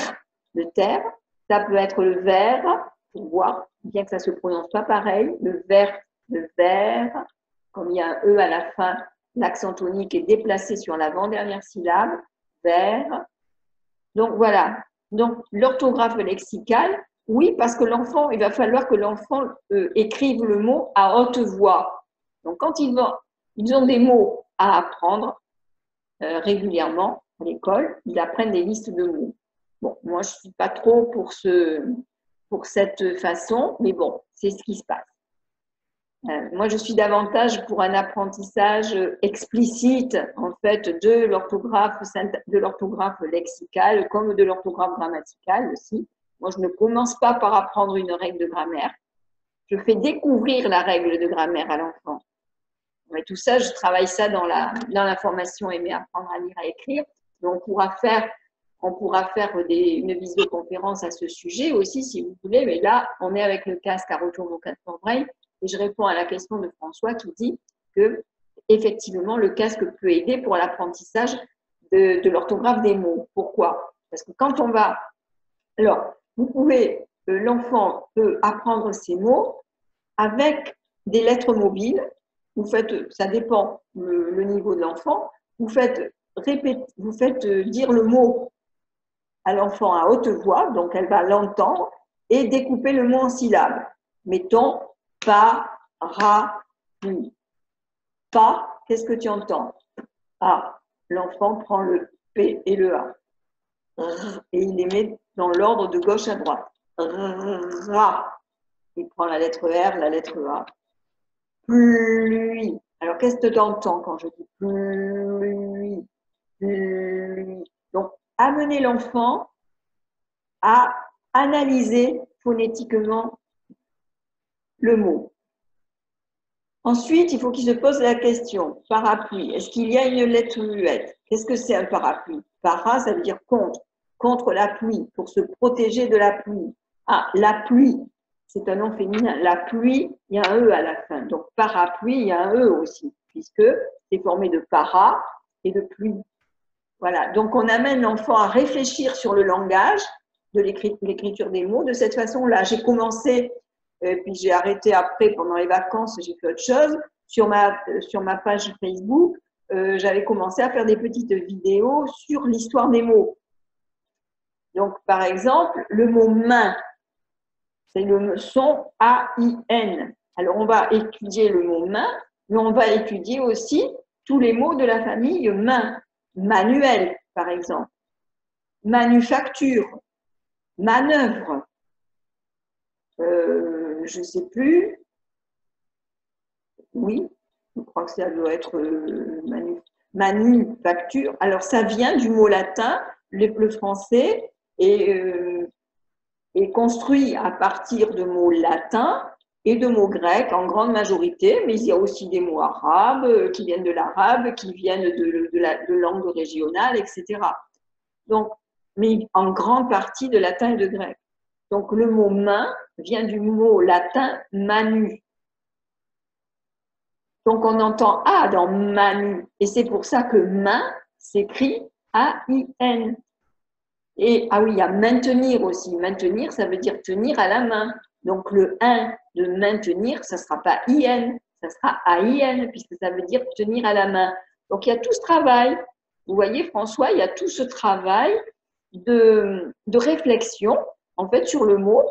de terre, ça peut être le vert, pour voir, bien que ça ne se prononce pas pareil, le vert, le vert, comme il y a un E à la fin, l'accent tonique est déplacé sur l'avant-dernière syllabe, vert. Donc voilà, donc l'orthographe lexicale, oui, parce que l'enfant, il va falloir que l'enfant écrive le mot à haute voix. Donc quand ils ont des mots à apprendre régulièrement à l'école, ils apprennent des listes de mots. Bon, moi je ne suis pas trop pour cette façon, mais bon, c'est ce qui se passe. Moi, je suis davantage pour un apprentissage explicite, en fait, de l'orthographe lexicale comme de l'orthographe grammaticale aussi. Moi, je ne commence pas par apprendre une règle de grammaire. Je fais découvrir la règle de grammaire à l'enfant. Mais tout ça, je travaille ça dans la formation Aimer apprendre à lire et à écrire. Et on pourra faire une visioconférence à ce sujet aussi, si vous voulez. Mais là, on est avec le casque à retour vocateur Braille. Et je réponds à la question de François qui dit que, effectivement, le casque peut aider pour l'apprentissage de l'orthographe des mots. Pourquoi? Parce que quand on va… Alors, vous pouvez l'enfant peut apprendre ces mots avec des lettres mobiles. Vous faites, ça dépend le niveau de l'enfant, vous faites dire le mot à l'enfant à haute voix, donc elle va l'entendre, et découper le mot en syllabes. Mettons parapluie. Pas, qu'est-ce que tu entends? A. L'enfant prend le P et le A. Et il les met dans l'ordre de gauche à droite. Ra. Il prend la lettre R, la lettre A. Pluie. Alors, qu'est-ce que tu entends quand je dis pluie? Pluie. Donc, amener l'enfant à analyser phonétiquement le mot. Ensuite, il faut qu'il se pose la question, parapluie, est-ce qu'il y a une lettre muette? Qu'est-ce que c'est un parapluie? Para, ça veut dire contre la pluie, pour se protéger de la pluie. Ah, la pluie, c'est un nom féminin. La pluie, il y a un E à la fin. Donc, parapluie, il y a un E aussi, puisque c'est formé de para et de pluie. Voilà, donc on amène l'enfant à réfléchir sur le langage de l'écriture des mots de cette façon-là. J'ai commencé, puis j'ai arrêté après pendant les vacances, j'ai fait autre chose. Sur ma page Facebook, j'avais commencé à faire des petites vidéos sur l'histoire des mots. Donc, par exemple, le mot main, c'est le son A-I-N. Alors, on va étudier le mot main, mais on va étudier aussi tous les mots de la famille main. Manuel, par exemple. Manufacture. Manœuvre. Je ne sais plus. Oui, je crois que ça doit être manufacture. Alors, ça vient du mot latin, le français, est construit à partir de mots latins et de mots grecs en grande majorité, mais il y a aussi des mots arabes qui viennent de l'arabe, qui viennent de langues régionales, etc. Donc, mais en grande partie de latin et de grec. Donc, le mot main vient du mot latin manu. Donc, on entend A dans manu, et c'est pour ça que main s'écrit A-I-N. Et, ah oui, il y a maintenir aussi. Maintenir, ça veut dire tenir à la main. Donc, le 1 de maintenir, ça ne sera pas IN, ça sera AIN, puisque ça veut dire tenir à la main. Donc, il y a tout ce travail. Vous voyez, François, il y a tout ce travail de réflexion, en fait, sur le mot,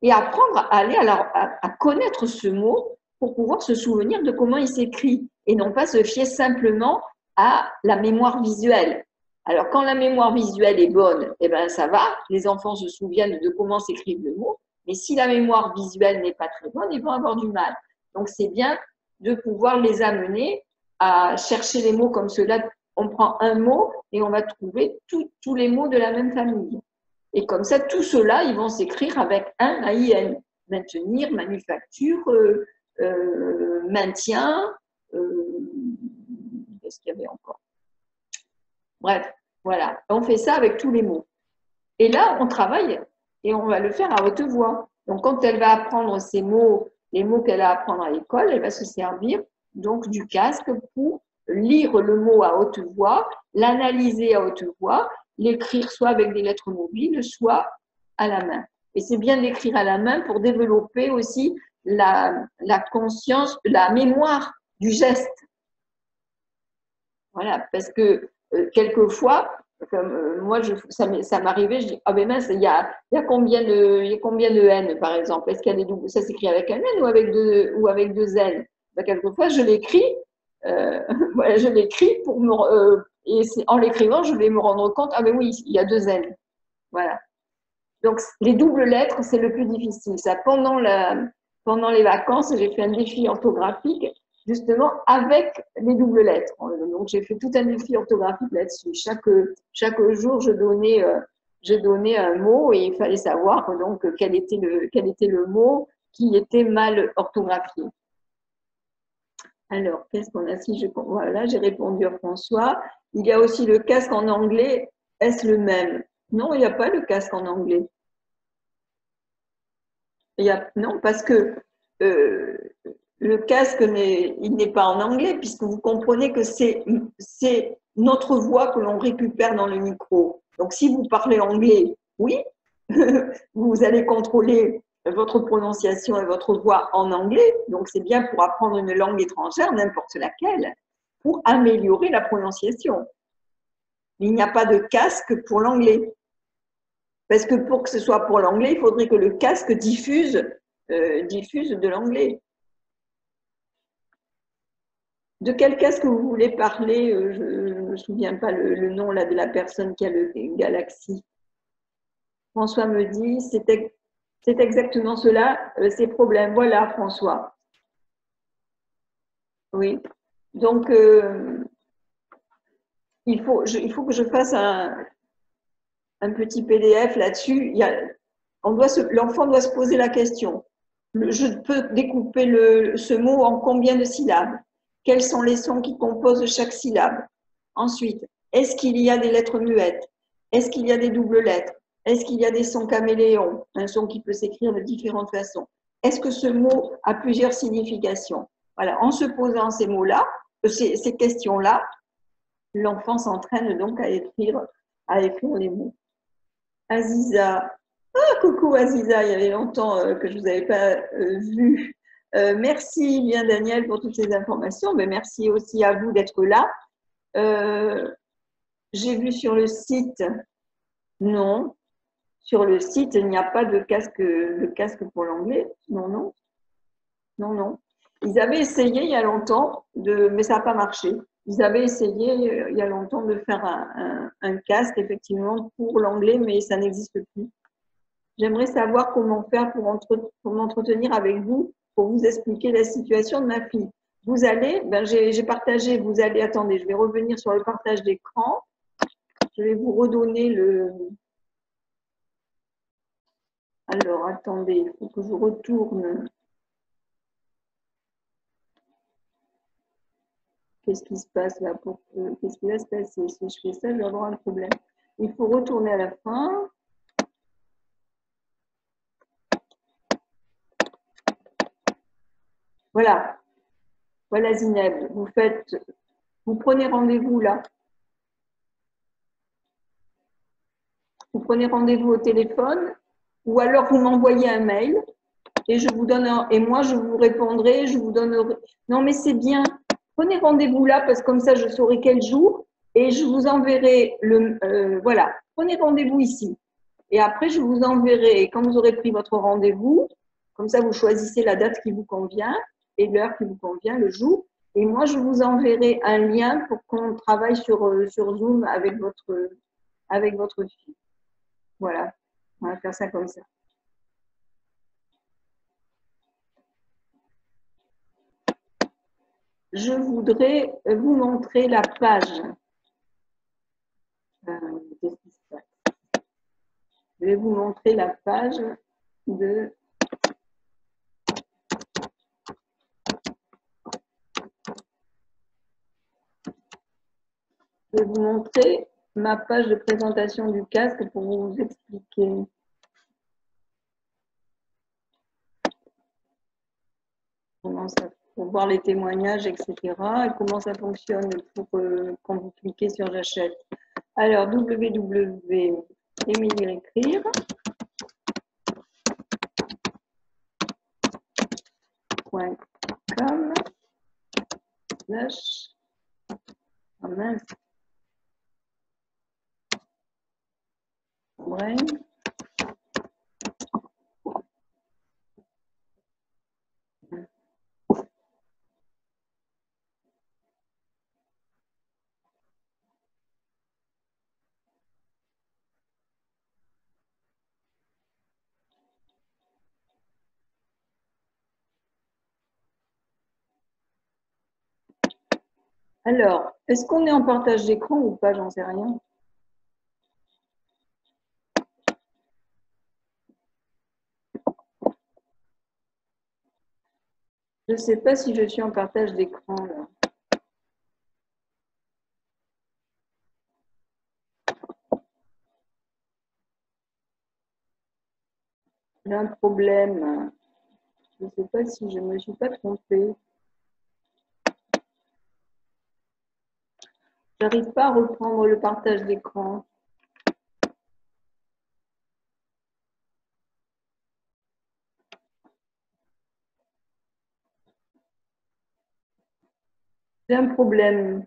et apprendre à aller à connaître ce mot pour pouvoir se souvenir de comment il s'écrit, et non pas se fier simplement à la mémoire visuelle. Alors, quand la mémoire visuelle est bonne, eh ben, ça va, les enfants se souviennent de comment s'écrit le mot, mais si la mémoire visuelle n'est pas très bonne, ils vont avoir du mal. Donc, c'est bien de pouvoir les amener à chercher les mots comme cela. On prend un mot et on va trouver tous les mots de la même famille. Et comme ça, tout cela, ils vont s'écrire avec un AIN. Maintenir, manufacture, maintien, qu'est-ce qu'il y avait encore? Bref, voilà. On fait ça avec tous les mots. Et là, on travaille et on va le faire à haute voix. Donc, quand elle va apprendre ces mots, les mots qu'elle a à apprendre à l'école, elle va se servir donc du casque pour lire le mot à haute voix, l'analyser à haute voix, l'écrire soit avec des lettres mobiles, soit à la main. Et c'est bien d'écrire à la main pour développer aussi la conscience, la mémoire du geste. Voilà, parce que quelquefois, comme moi, ça m'arrivait, je dis, ah ben mince, il y a combien de N, par exemple? Est-ce qu'il y a des doubles? Ça s'écrit avec un N ou avec deux N? Ben, quelquefois, je l'écris, voilà, je l'écris pour et en l'écrivant, je vais me rendre compte, ah ben oui, il y a deux N. Voilà. Donc, les doubles lettres, c'est le plus difficile. Ça, pendant les vacances, j'ai fait un défi orthographique justement avec les doubles lettres. Donc, j'ai fait tout un défi orthographique là-dessus. Chaque jour, je donnais un mot et il fallait savoir donc quel était le mot qui était mal orthographié. Alors, qu'est-ce qu'on a si voilà, j'ai répondu à François. Il y a aussi le casque en anglais. Est-ce le même? Non, il n'y a pas le casque en anglais. Non, parce que le casque n'est pas en anglais, puisque vous comprenez que c'est notre voix que l'on récupère dans le micro. Donc, si vous parlez anglais, oui, vous allez contrôler votre prononciation et votre voix en anglais. Donc, c'est bien pour apprendre une langue étrangère, n'importe laquelle, pour améliorer la prononciation. Il n'y a pas de casque pour l'anglais. Parce que pour que ce soit pour l'anglais, il faudrait que le casque diffuse de l'anglais. De quel casque vous voulez parler? Je ne me souviens pas le nom là, de la personne qui a le Galaxy. François me dit, c'est exactement cela, ces problèmes. Voilà, François. Oui. Donc, il faut que je fasse un petit PDF là-dessus. L'enfant doit se poser la question. Je peux découper ce mot en combien de syllabes? Quels sont les sons qui composent chaque syllabe? Ensuite, est-ce qu'il y a des lettres muettes? Est-ce qu'il y a des doubles lettres? Est-ce qu'il y a des sons caméléons? Un son qui peut s'écrire de différentes façons. Est-ce que ce mot a plusieurs significations? Voilà, en se posant ces mots-là, ces questions-là, l'enfant s'entraîne donc à écrire les mots. Aziza, coucou Aziza, il y avait longtemps que je ne vous avais pas vu. Merci bien Daniel pour toutes ces informations, mais merci aussi à vous d'être là. J'ai vu sur le site, non, sur le site il n'y a pas de casque pour l'anglais, non. Ils avaient essayé il y a longtemps, mais ça n'a pas marché. Ils avaient essayé il y a longtemps de faire un casque effectivement pour l'anglais, mais ça n'existe plus. J'aimerais savoir comment faire pour m'entretenir avec vous, pour vous expliquer la situation de ma fille. Vous allez, j'ai partagé, vous allez, attendez, je vais revenir sur le partage d'écran. Je vais vous redonner le... Alors, attendez, il faut que je retourne. Qu'est-ce qui se passe là? Qu'est-ce qui va se passer? Si je fais ça, je vais avoir un problème. Il faut retourner à la fin. Voilà. Voilà Zineb. Vous prenez rendez-vous là. Vous prenez rendez-vous au téléphone ou alors vous m'envoyez un mail et je vous donne et moi je vous répondrai, je vous donnerai. Non mais c'est bien. Prenez rendez-vous là parce que comme ça je saurai quel jour et je vous enverrai voilà. Prenez rendez-vous ici et après je vous enverrai quand vous aurez pris votre rendez-vous. Comme ça vous choisissez la date qui vous convient et l'heure qui vous convient, le jour. Et moi je vous enverrai un lien pour qu'on travaille sur Zoom avec votre fille. Voilà, on va faire ça comme ça. Je voudrais vous montrer la page. Je vais vous montrer la page de... Je vais vous montrer ma page de présentation du casque pour vous expliquer. Pour voir les témoignages, etc. Et comment ça fonctionne pour quand vous cliquez sur j'achète. Alors, www.émilierécrire.com slash mince. Brain. Alors, est-ce qu'on est en partage d'écran ou pas? J'en sais rien. Je ne sais pas si je suis en partage d'écran. J'ai un problème. Je ne sais pas si je ne me suis pas trompée. J'arrive pas à reprendre le partage d'écran. J'ai un problème.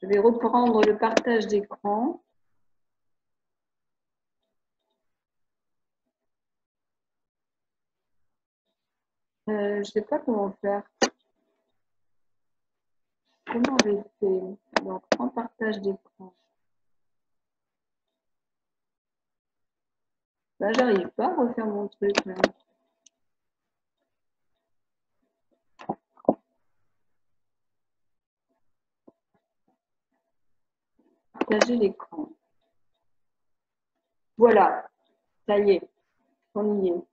Je vais reprendre le partage d'écran. Je ne sais pas comment faire. Comment j'ai fait? Donc, en partage d'écran. Là, j'arrive pas à refaire mon truc. Là. Partager l'écran. Voilà, ça y est, on y est.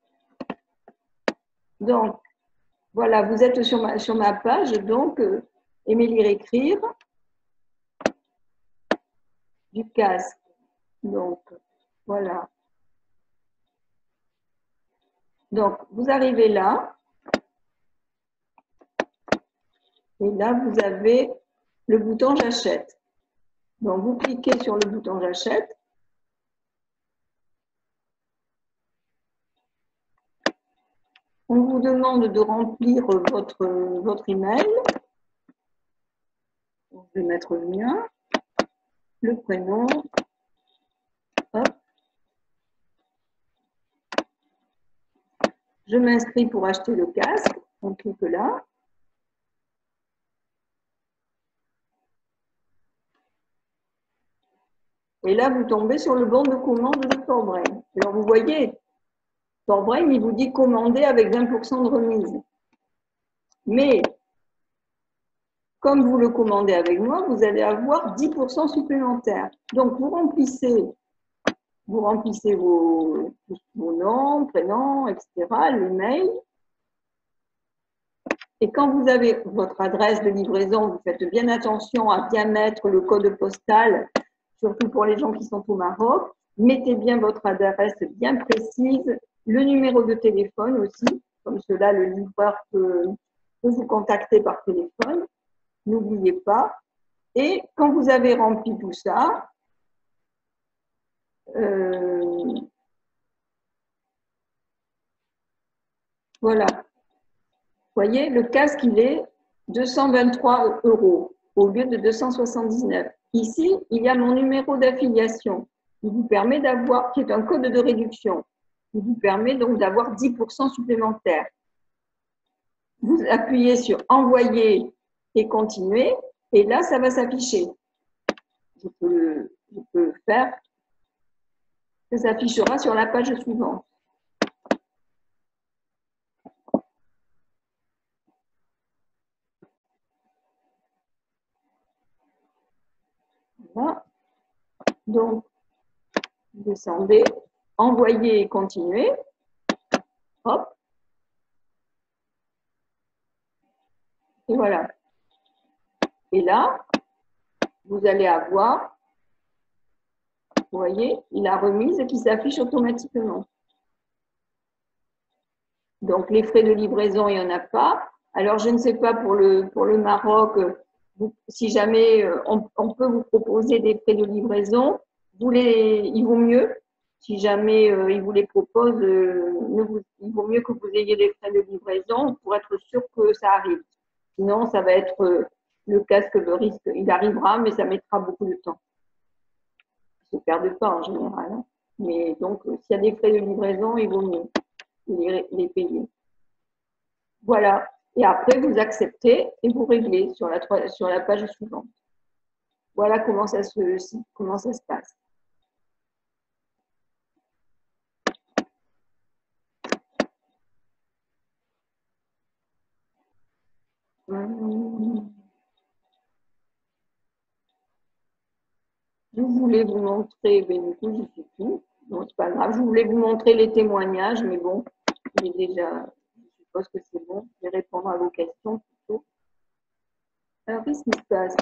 Donc, voilà, vous êtes sur ma page, donc, aimer, lire, écrire, du casque. Donc, voilà. Donc, vous arrivez là. Et là, vous avez le bouton j'achète. Donc, vous cliquez sur le bouton j'achète. On vous demande de remplir votre email. Je vais mettre le mien, le prénom. Hop. Je m'inscris pour acheter le casque. On clique là. Et là, vous tombez sur le bon de commande de Torbrain. Alors, vous voyez, Torbrain, il vous dit commander avec 20% de remise. Mais, comme vous le commandez avec moi, vous allez avoir 10% supplémentaires. Donc, vous remplissez vos noms, prénoms, etc., l'email. Et quand vous avez votre adresse de livraison, vous faites bien attention à bien mettre le code postal, surtout pour les gens qui sont au Maroc. Mettez bien votre adresse bien précise, le numéro de téléphone aussi, comme cela le livreur peut vous contacter par téléphone. N'oubliez pas. Et quand vous avez rempli tout ça, voilà. Vous voyez, le casque, il est 223 € au lieu de 279. Ici, il y a mon numéro d'affiliation qui vous permet d'avoir, qui est un code de réduction, qui vous permet donc d'avoir 10% supplémentaires. Vous appuyez sur envoyer et continuer, et là, ça va s'afficher. Je peux le faire. Ça s'affichera sur la page suivante. Voilà. Donc, vous descendez, envoyer et continuer. Hop. Et voilà. Et là, vous allez avoir, vous voyez, la remise qui s'affiche automatiquement. Donc, les frais de livraison, il n'y en a pas. Alors, je ne sais pas pour le Maroc, si jamais on peut vous proposer des frais de livraison, il vaut mieux, si jamais il vous les propose, il vaut mieux que vous ayez des frais de livraison pour être sûr que ça arrive. Sinon, ça va être le casque de risque. Il arrivera, mais ça mettra beaucoup de temps. Ils ne se perdent pas en général. Hein. Mais donc, s'il y a des frais de livraison, il vaut mieux les payer. Voilà. Et après, vous acceptez et vous réglez sur la page suivante. Voilà comment ça se passe. Je voulais vous montrer, mais du coup, je sais plus. Non, c'est pas grave. Je voulais vous montrer les témoignages, mais bon, il est déjà, je suppose que c'est bon. Je vais répondre à vos questions plutôt. Alors, qu'est-ce qui se passe?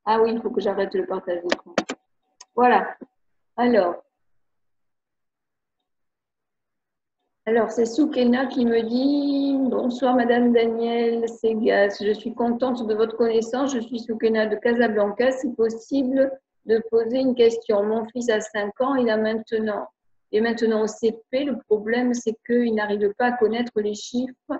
Ah oui, il faut que j'arrête le partage d'écran. Voilà. Alors, c'est Soukena qui me dit « Bonsoir Madame Danielle Segas, je suis contente de votre connaissance. Je suis Soukena de Casablanca. Si possible, de poser une question. Mon fils a 5 ans, il est maintenant au CP. Le problème, c'est qu'il n'arrive pas à connaître les chiffres,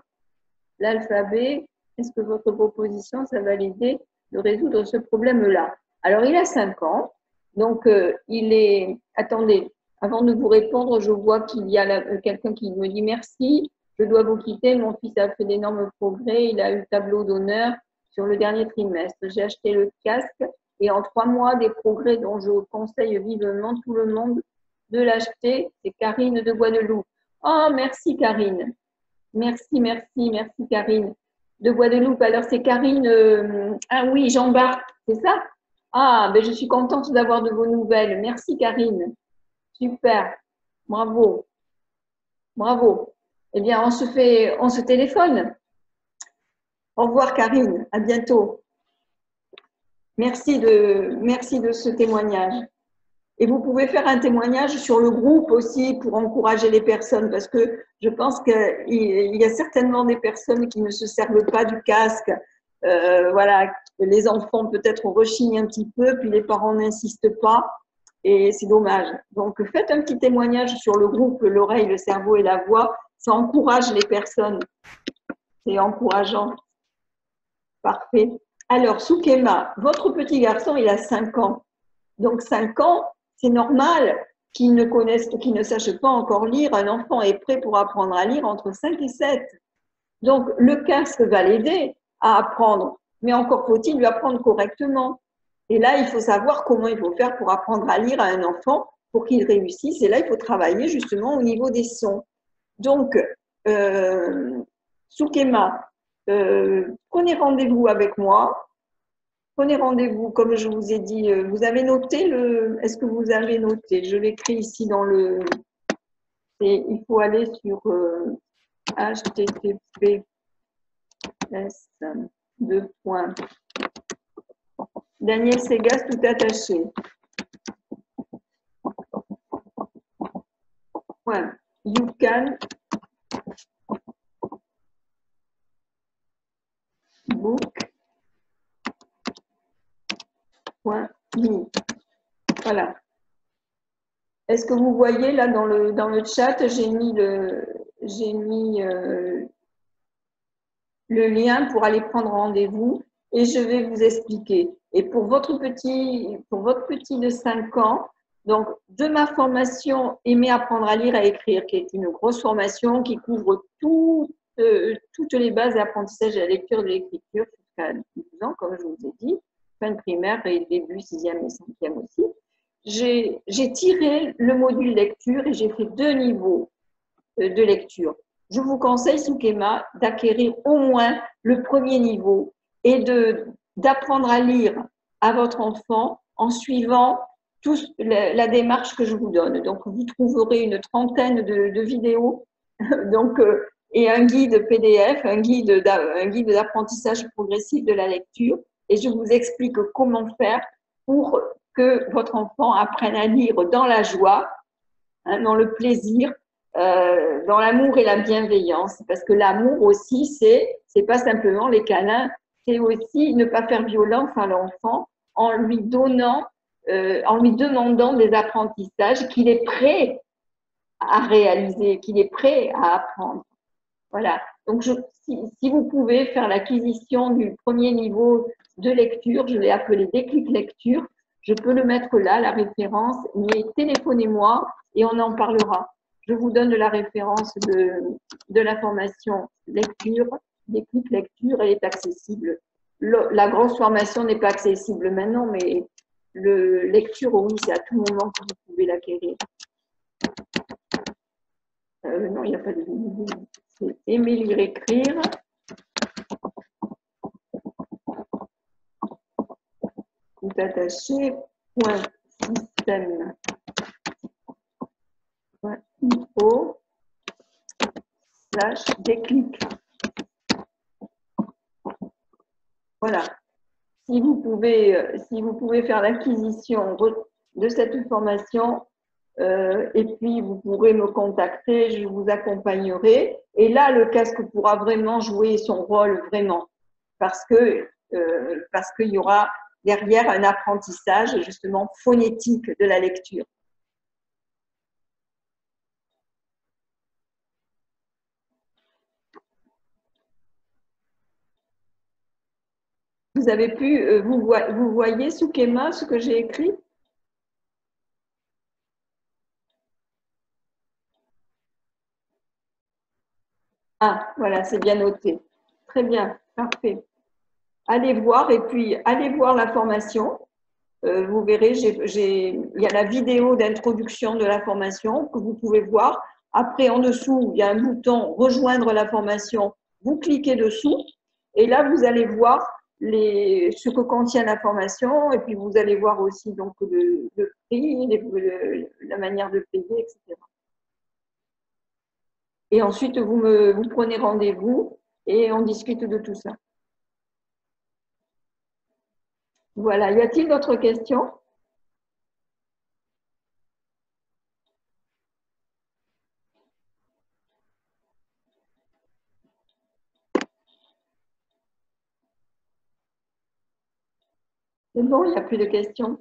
l'alphabet. Est-ce que votre proposition, ça va l'aider de résoudre ce problème-là? Alors, il a 5 ans, donc il est… Attendez, avant de vous répondre, je vois qu'il y a quelqu'un qui me dit merci, je dois vous quitter, mon fils a fait d'énormes progrès, il a eu le tableau d'honneur sur le dernier trimestre. J'ai acheté le casque et en 3 mois, des progrès dont je conseille vivement tout le monde de l'acheter. C'est Karine de Guadeloupe. Oh, merci Karine. Merci, merci, merci Karine de Guadeloupe. Alors, c'est Karine, ah oui, Jean-Bart, c'est ça? Ah, ben je suis contente d'avoir de vos nouvelles. Merci Karine. Super. Bravo. Bravo. Eh bien, on se téléphone. Au revoir Karine. À bientôt. Merci de ce témoignage. Et vous pouvez faire un témoignage sur le groupe aussi pour encourager les personnes, parce que je pense qu'il y a certainement des personnes qui ne se servent pas du casque. Voilà, les enfants peut-être rechignent un petit peu, puis les parents n'insistent pas, et c'est dommage. Donc faites un petit témoignage sur le groupe, l'oreille, le cerveau et la voix, ça encourage les personnes. C'est encourageant. Parfait. Alors, Soukema, votre petit garçon, il a 5 ans. Donc 5 ans, c'est normal qu'il ne sache pas encore lire. Un enfant est prêt pour apprendre à lire entre 5 et 7. Donc le casque va l'aider à apprendre, mais encore faut-il lui apprendre correctement. Et là, il faut savoir comment il faut faire pour apprendre à lire à un enfant pour qu'il réussisse. Et là, il faut travailler justement au niveau des sons. Donc, Soukema, prenez rendez-vous avec moi. Prenez rendez-vous, comme je vous ai dit. Vous avez noté le… Est-ce que vous avez noté? Je l'écris ici dans le… Il faut aller sur https Daniel Segas tout attaché. You can book.me. Voilà. Est-ce que vous voyez là dans le chat, j'ai mis le lien pour aller prendre rendez-vous et je vais vous expliquer. Et pour votre petit de 5 ans, donc de ma formation Aimer apprendre à lire et à écrire, qui est une grosse formation qui couvre toutes les bases d'apprentissage de la lecture et de l'écriture jusqu'à 12 ans, comme je vous ai dit, fin de primaire et début 6e et 5e aussi. J'ai tiré le module lecture et j'ai fait 2 niveaux de lecture. Je vous conseille, Soukema, d'acquérir au moins le premier niveau et d'apprendre à lire à votre enfant en suivant la démarche que je vous donne. Donc, vous trouverez une trentaine de vidéos donc, et un guide PDF, un guide d'apprentissage progressif de la lecture. Et je vous explique comment faire pour que votre enfant apprenne à lire dans la joie, hein, dans le plaisir, dans l'amour et la bienveillance. Parce que l'amour aussi, c'est pas simplement les câlins, c'est aussi ne pas faire violence à l'enfant en lui demandant des apprentissages qu'il est prêt à réaliser, qu'il est prêt à apprendre. Voilà. Donc, si vous pouvez faire l'acquisition du premier niveau de lecture, je l'ai appelé déclic lecture, je peux le mettre là, la référence, mais téléphonez-moi et on en parlera. Je vous donne la référence de la formation lecture, déclic lecture, elle est accessible. La grosse formation n'est pas accessible maintenant, mais le lecture, oui, c'est à tout moment que vous pouvez l'acquérir. Non, il n'y a pas de… C'est aimer lire écrire. Tout attaché, point système, point info, / déclic. Voilà. Si vous pouvez faire l'acquisition de cette formation, et puis vous pourrez me contacter, je vous accompagnerai. Et là, le casque pourra vraiment jouer son rôle, vraiment, parce qu'il y aura derrière un apprentissage justement phonétique de la lecture. vous avez pu, vous voyez sous Kéma ce que j'ai écrit? Ah, voilà, c'est bien noté. Très bien, parfait. Allez voir et puis allez voir la formation. Vous verrez, il y a la vidéo d'introduction de la formation que vous pouvez voir. Après, en dessous, il y a un bouton rejoindre la formation. Vous cliquez dessous et là, vous allez voir ce que contient la formation et puis vous allez voir aussi donc le prix, la manière de payer, etc. Et ensuite, vous prenez rendez-vous et on discute de tout ça. Voilà. Y a-t-il d'autres questions? C'est bon, il n'y a plus de questions.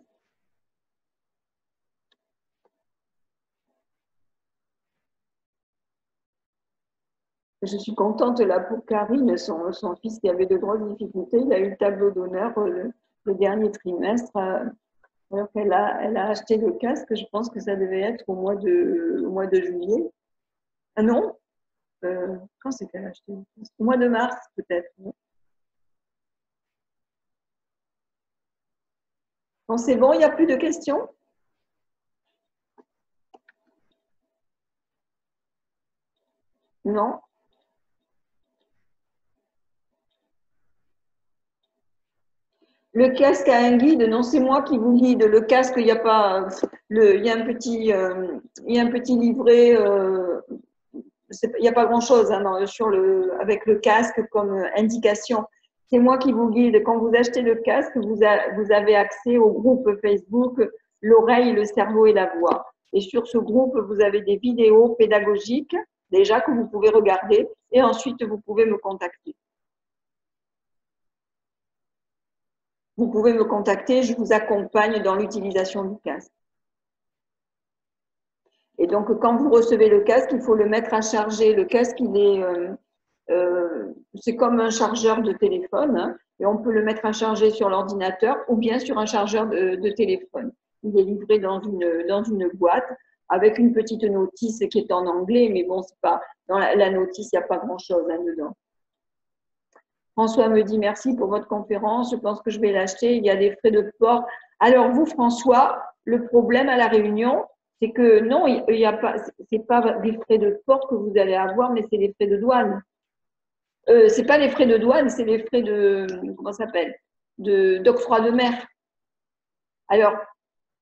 Je suis contente là pour Karine, son fils qui avait de grosses difficultés. Il a eu le tableau d'honneur le dernier trimestre, alors elle a acheté le casque. Je pense que ça devait être au mois de juillet. Ah non? Quand c'est qu'elle a acheté le casque? Au mois de mars, peut-être. Bon, c'est bon, il n'y a plus de questions? Non? Le casque a un guide, non, c'est moi qui vous guide. Le casque, il n'y a pas, il y a il y a un petit livret. Il n'y a pas grand-chose hein, avec le casque comme indication. C'est moi qui vous guide. Quand vous achetez le casque, vous avez accès au groupe Facebook, l'oreille, le cerveau et la voix. Et sur ce groupe, vous avez des vidéos pédagogiques déjà que vous pouvez regarder et ensuite vous pouvez me contacter. Vous pouvez me contacter, je vous accompagne dans l'utilisation du casque. Et donc, quand vous recevez le casque, il faut le mettre à charger. Le casque, c'est comme un chargeur de téléphone hein, et on peut le mettre à charger sur l'ordinateur ou bien sur un chargeur de téléphone. Il est livré dans une boîte avec une petite notice qui est en anglais, mais bon, c'est pas dans la notice, il n'y a pas grand-chose hein, dedans. François me dit merci pour votre conférence. Je pense que je vais l'acheter. Il y a des frais de port. Alors vous, François, le problème à la Réunion, c'est que non, il y a pas. C'est pas des frais de port que vous allez avoir, mais c'est des frais de douane. C'est pas les frais de douane, c'est les frais de comment ça s'appelle, d'octroi de mer. Alors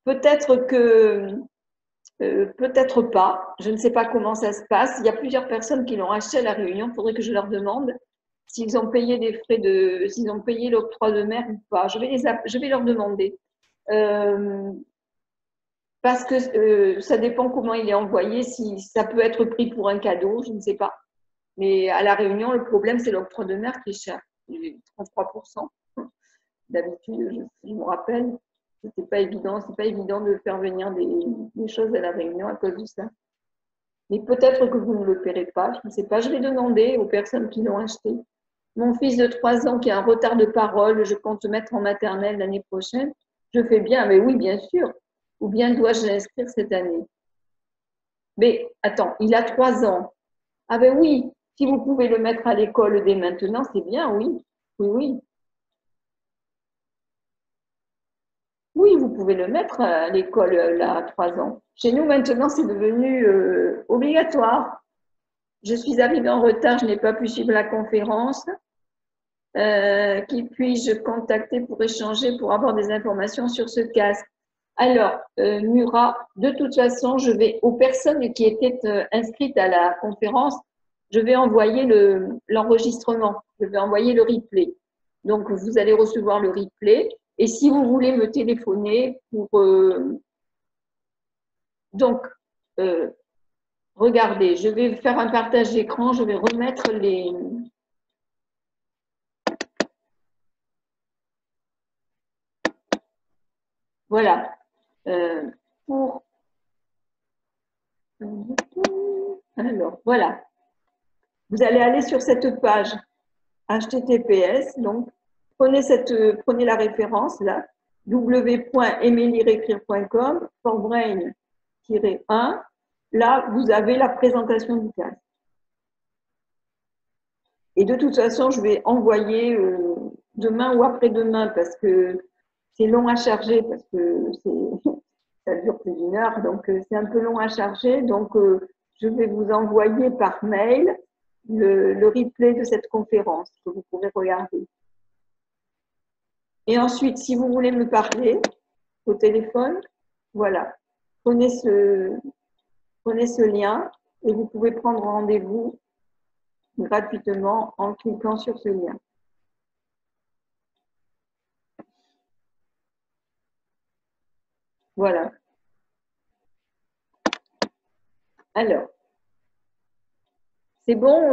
peut-être que peut-être pas. Je ne sais pas comment ça se passe. Il y a plusieurs personnes qui l'ont acheté à la Réunion. Il faudrait que je leur demande s'ils ont payé s'ils ont payé l'octroi de mer ou pas. Je vais leur demander. Euh, parce que ça dépend comment il est envoyé, si ça peut être pris pour un cadeau, je ne sais pas. Mais à La Réunion, le problème, c'est l'octroi de mer qui est cher. Il est 33%. D'habitude, je me rappelle, c'est pas évident de faire venir des choses à La Réunion à cause de ça. Mais peut-être que vous ne le paierez pas, je ne sais pas. Je vais demander aux personnes qui l'ont acheté. Mon fils de 3 ans qui a un retard de parole, je compte mettre en maternelle l'année prochaine. Je fais bien, mais oui, bien sûr. Ou bien dois-je l'inscrire cette année? Mais attends, il a 3 ans. Ah ben oui, si vous pouvez le mettre à l'école dès maintenant, c'est bien, oui. Oui, oui. Oui, vous pouvez le mettre à l'école là, à 3 ans. Chez nous, maintenant, c'est devenu obligatoire. Je suis arrivée en retard, je n'ai pas pu suivre la conférence. Qui puis-je contacter pour échanger, pour avoir des informations sur ce casque? Alors, Murat, de toute façon, je vais aux personnes qui étaient inscrites à la conférence, je vais envoyer l'enregistrement, je vais envoyer le replay. Donc, vous allez recevoir le replay. Et si vous voulez me téléphoner pour… donc, regardez, je vais faire un partage d'écran, je vais remettre les… Voilà. Pour… Alors, voilà. Vous allez aller sur cette page HTTPS, donc prenez la référence là, w.emilierecrir.com, forbrain-1. Là, vous avez la présentation du casque. Et de toute façon, je vais envoyer demain ou après-demain parce que c'est long à charger, parce que ça dure plus d'une heure, donc c'est un peu long à charger. Donc, je vais vous envoyer par mail le replay de cette conférence que vous pourrez regarder. Et ensuite, si vous voulez me parler au téléphone, voilà, prenez ce lien et vous pouvez prendre rendez-vous gratuitement en cliquant sur ce lien. Voilà. Alors, c'est bon,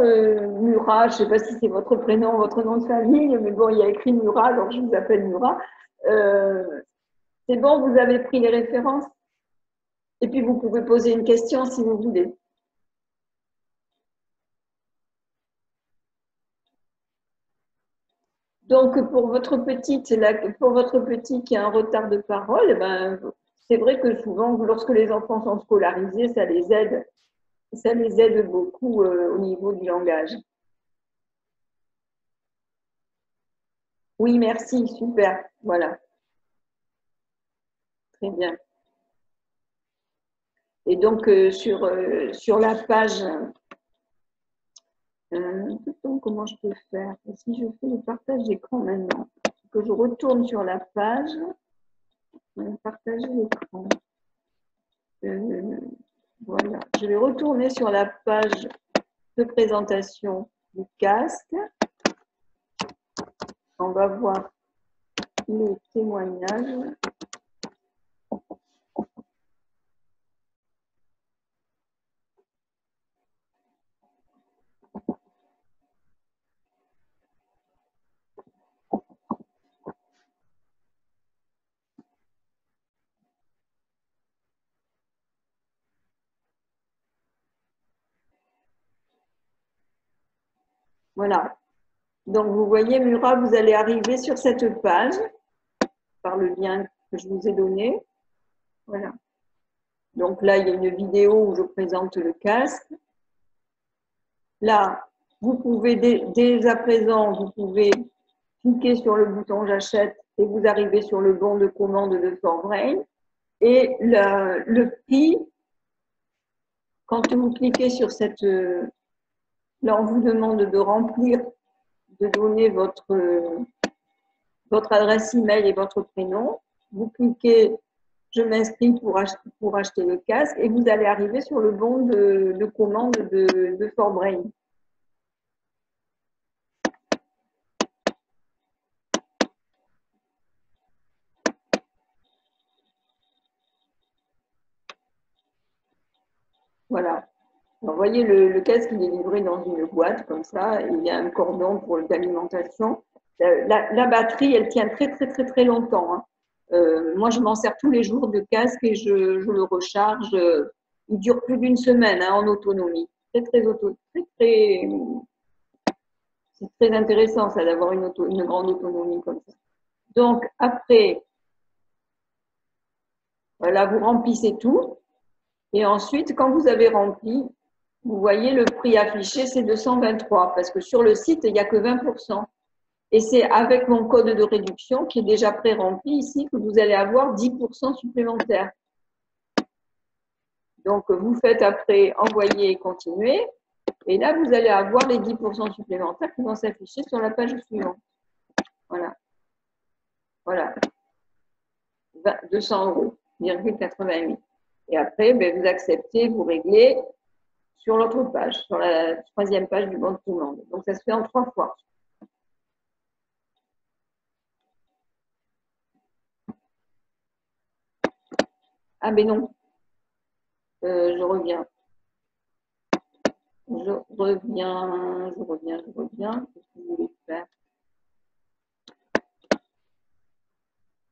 Murat, je ne sais pas si c'est votre prénom, votre nom de famille, mais bon, il y a écrit Murat, donc je vous appelle Murat. C'est bon, vous avez pris les références? Et puis, vous pouvez poser une question si vous voulez. Donc, pour votre petit qui a un retard de parole, ben, c'est vrai que souvent, lorsque les enfants sont scolarisés, ça les aide beaucoup au niveau du langage. Oui, merci, super, voilà, très bien. Et donc, sur la page, comment je peux faire? Si je fais le partage d'écran maintenant, que je retourne sur la page, partager l'écran. Voilà, je vais retourner sur la page de présentation du casque. On va voir les témoignages. Voilà. Donc, vous voyez, Murat, vous allez arriver sur cette page par le lien que je vous ai donné. Voilà. Donc là, il y a une vidéo où je présente le casque. Là, vous pouvez, dès à présent, vous pouvez cliquer sur le bouton j'achète et vous arrivez sur le bon de commande de Forbrain. Et le prix, quand vous cliquez sur cette… Là, on vous demande de remplir, de donner votre adresse email et votre prénom. Vous cliquez je m'inscris pour acheter le casque et vous allez arriver sur le bon de commande de Forbrain. Voilà. Vous voyez, le casque, il est livré dans une boîte comme ça. Et il y a un cordon pour l'alimentation. La batterie, elle tient très, très, très, très longtemps. Hein. Moi, je m'en sers tous les jours de casque et je le recharge. Il dure plus d'une semaine hein, en autonomie. C'est très intéressant, ça, d'avoir une grande autonomie comme ça. Donc, après, voilà, vous remplissez tout. Et ensuite, quand vous avez rempli, vous voyez le prix affiché, c'est 223 parce que sur le site, il n'y a que 20%. Et c'est avec mon code de réduction qui est déjà pré-rempli ici que vous allez avoir 10% supplémentaires. Donc, vous faites après envoyer et continuer. Et là, vous allez avoir les 10% supplémentaires qui vont s'afficher sur la page suivante. Voilà. Voilà. 200 €, 88. Et après, ben, vous acceptez, vous réglez sur l'autre page, sur la troisième page du bon de commande. Donc, ça se fait en 3 fois. Ah, ben non. Je reviens. Je reviens. Qu'est-ce que vous voulez faire?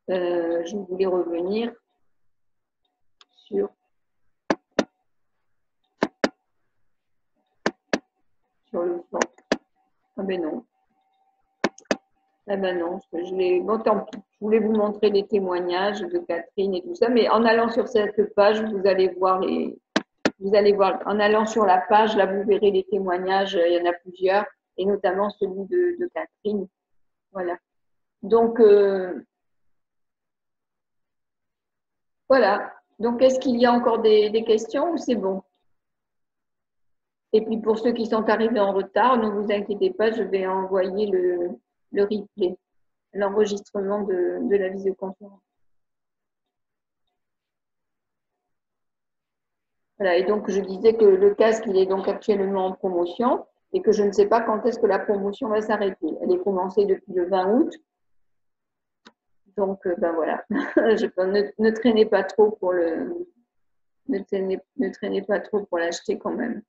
Je voulais revenir sur le fond. Ah ben non. Eh ben non, bon, tant pis. Je voulais vous montrer les témoignages de Catherine et tout ça, mais en allant sur cette page, vous allez voir en allant sur la page, là, vous verrez les témoignages, il y en a plusieurs, et notamment celui de Catherine. Voilà. Donc, voilà. Donc, est-ce qu'il y a encore des questions ou c'est bon? Et puis, pour ceux qui sont arrivés en retard, ne vous inquiétez pas, je vais envoyer le replay, l'enregistrement de la visioconférence. Voilà, et donc je disais que le casque, il est donc actuellement en promotion et que je ne sais pas quand est-ce que la promotion va s'arrêter. Elle est commencée depuis le 20 août. Donc, ben voilà, ne traînez pas trop pour ne traînez pas trop pour l'acheter quand même.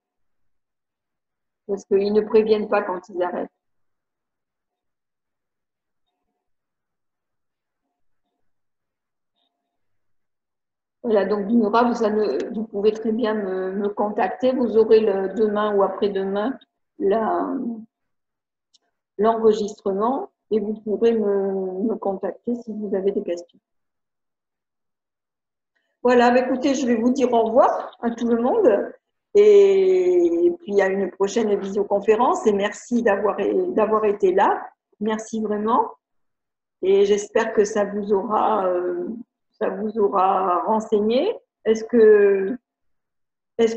Parce qu'ils ne préviennent pas quand ils arrêtent. Voilà, donc Nura, vous pouvez très bien me contacter. Vous aurez demain ou après-demain l'enregistrement et vous pourrez me contacter si vous avez des questions. Voilà, écoutez, je vais vous dire au revoir à tout le monde et puis à une prochaine visioconférence et merci d'avoir été là. Merci vraiment et j'espère que ça vous aura renseigné. Est-ce que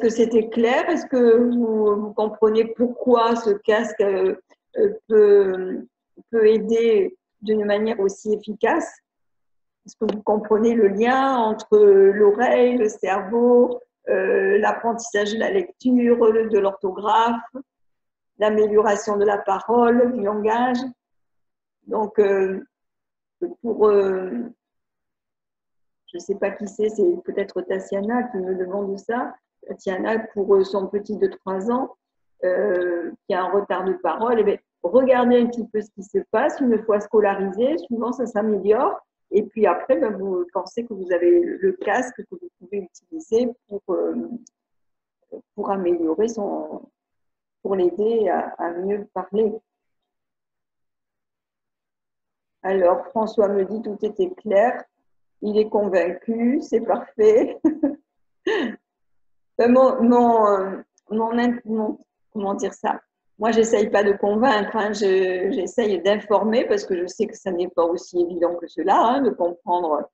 c'était clair? Est-ce que vous comprenez pourquoi ce casque peut aider d'une manière aussi efficace? Est-ce que vous comprenez le lien entre l'oreille, le cerveau, l'apprentissage de la lecture, de l'orthographe, l'amélioration de la parole, du langage? Donc, je ne sais pas qui c'est peut-être Tatiana qui me demande ça. Tatiana, pour son petit de 3 ans, qui a un retard de parole, eh bien, regardez un petit peu ce qui se passe. Une fois scolarisé, souvent ça s'améliore. Et puis après, ben, vous pensez que vous avez le casque que vous pouvez utiliser pour améliorer pour l'aider à mieux parler. Alors, François me dit tout était clair. Il est convaincu, c'est parfait. Comment dire ça? Moi, j'essaye pas de convaincre, hein, j'essaye d'informer parce que je sais que ça n'est pas aussi évident que cela, hein, de comprendre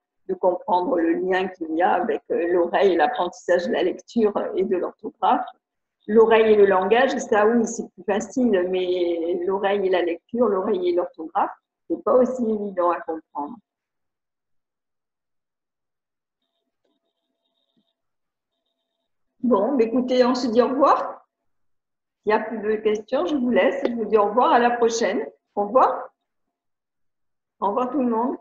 le lien qu'il y a avec l'oreille et l'apprentissage de la lecture et de l'orthographe. L'oreille et le langage, ça oui, c'est plus facile, mais l'oreille et la lecture, l'oreille et l'orthographe, c'est pas aussi évident à comprendre. Bon, écoutez, on se dit au revoir. Il n'y a plus de questions, je vous laisse. Je vous dis au revoir, à la prochaine. Au revoir. Au revoir tout le monde.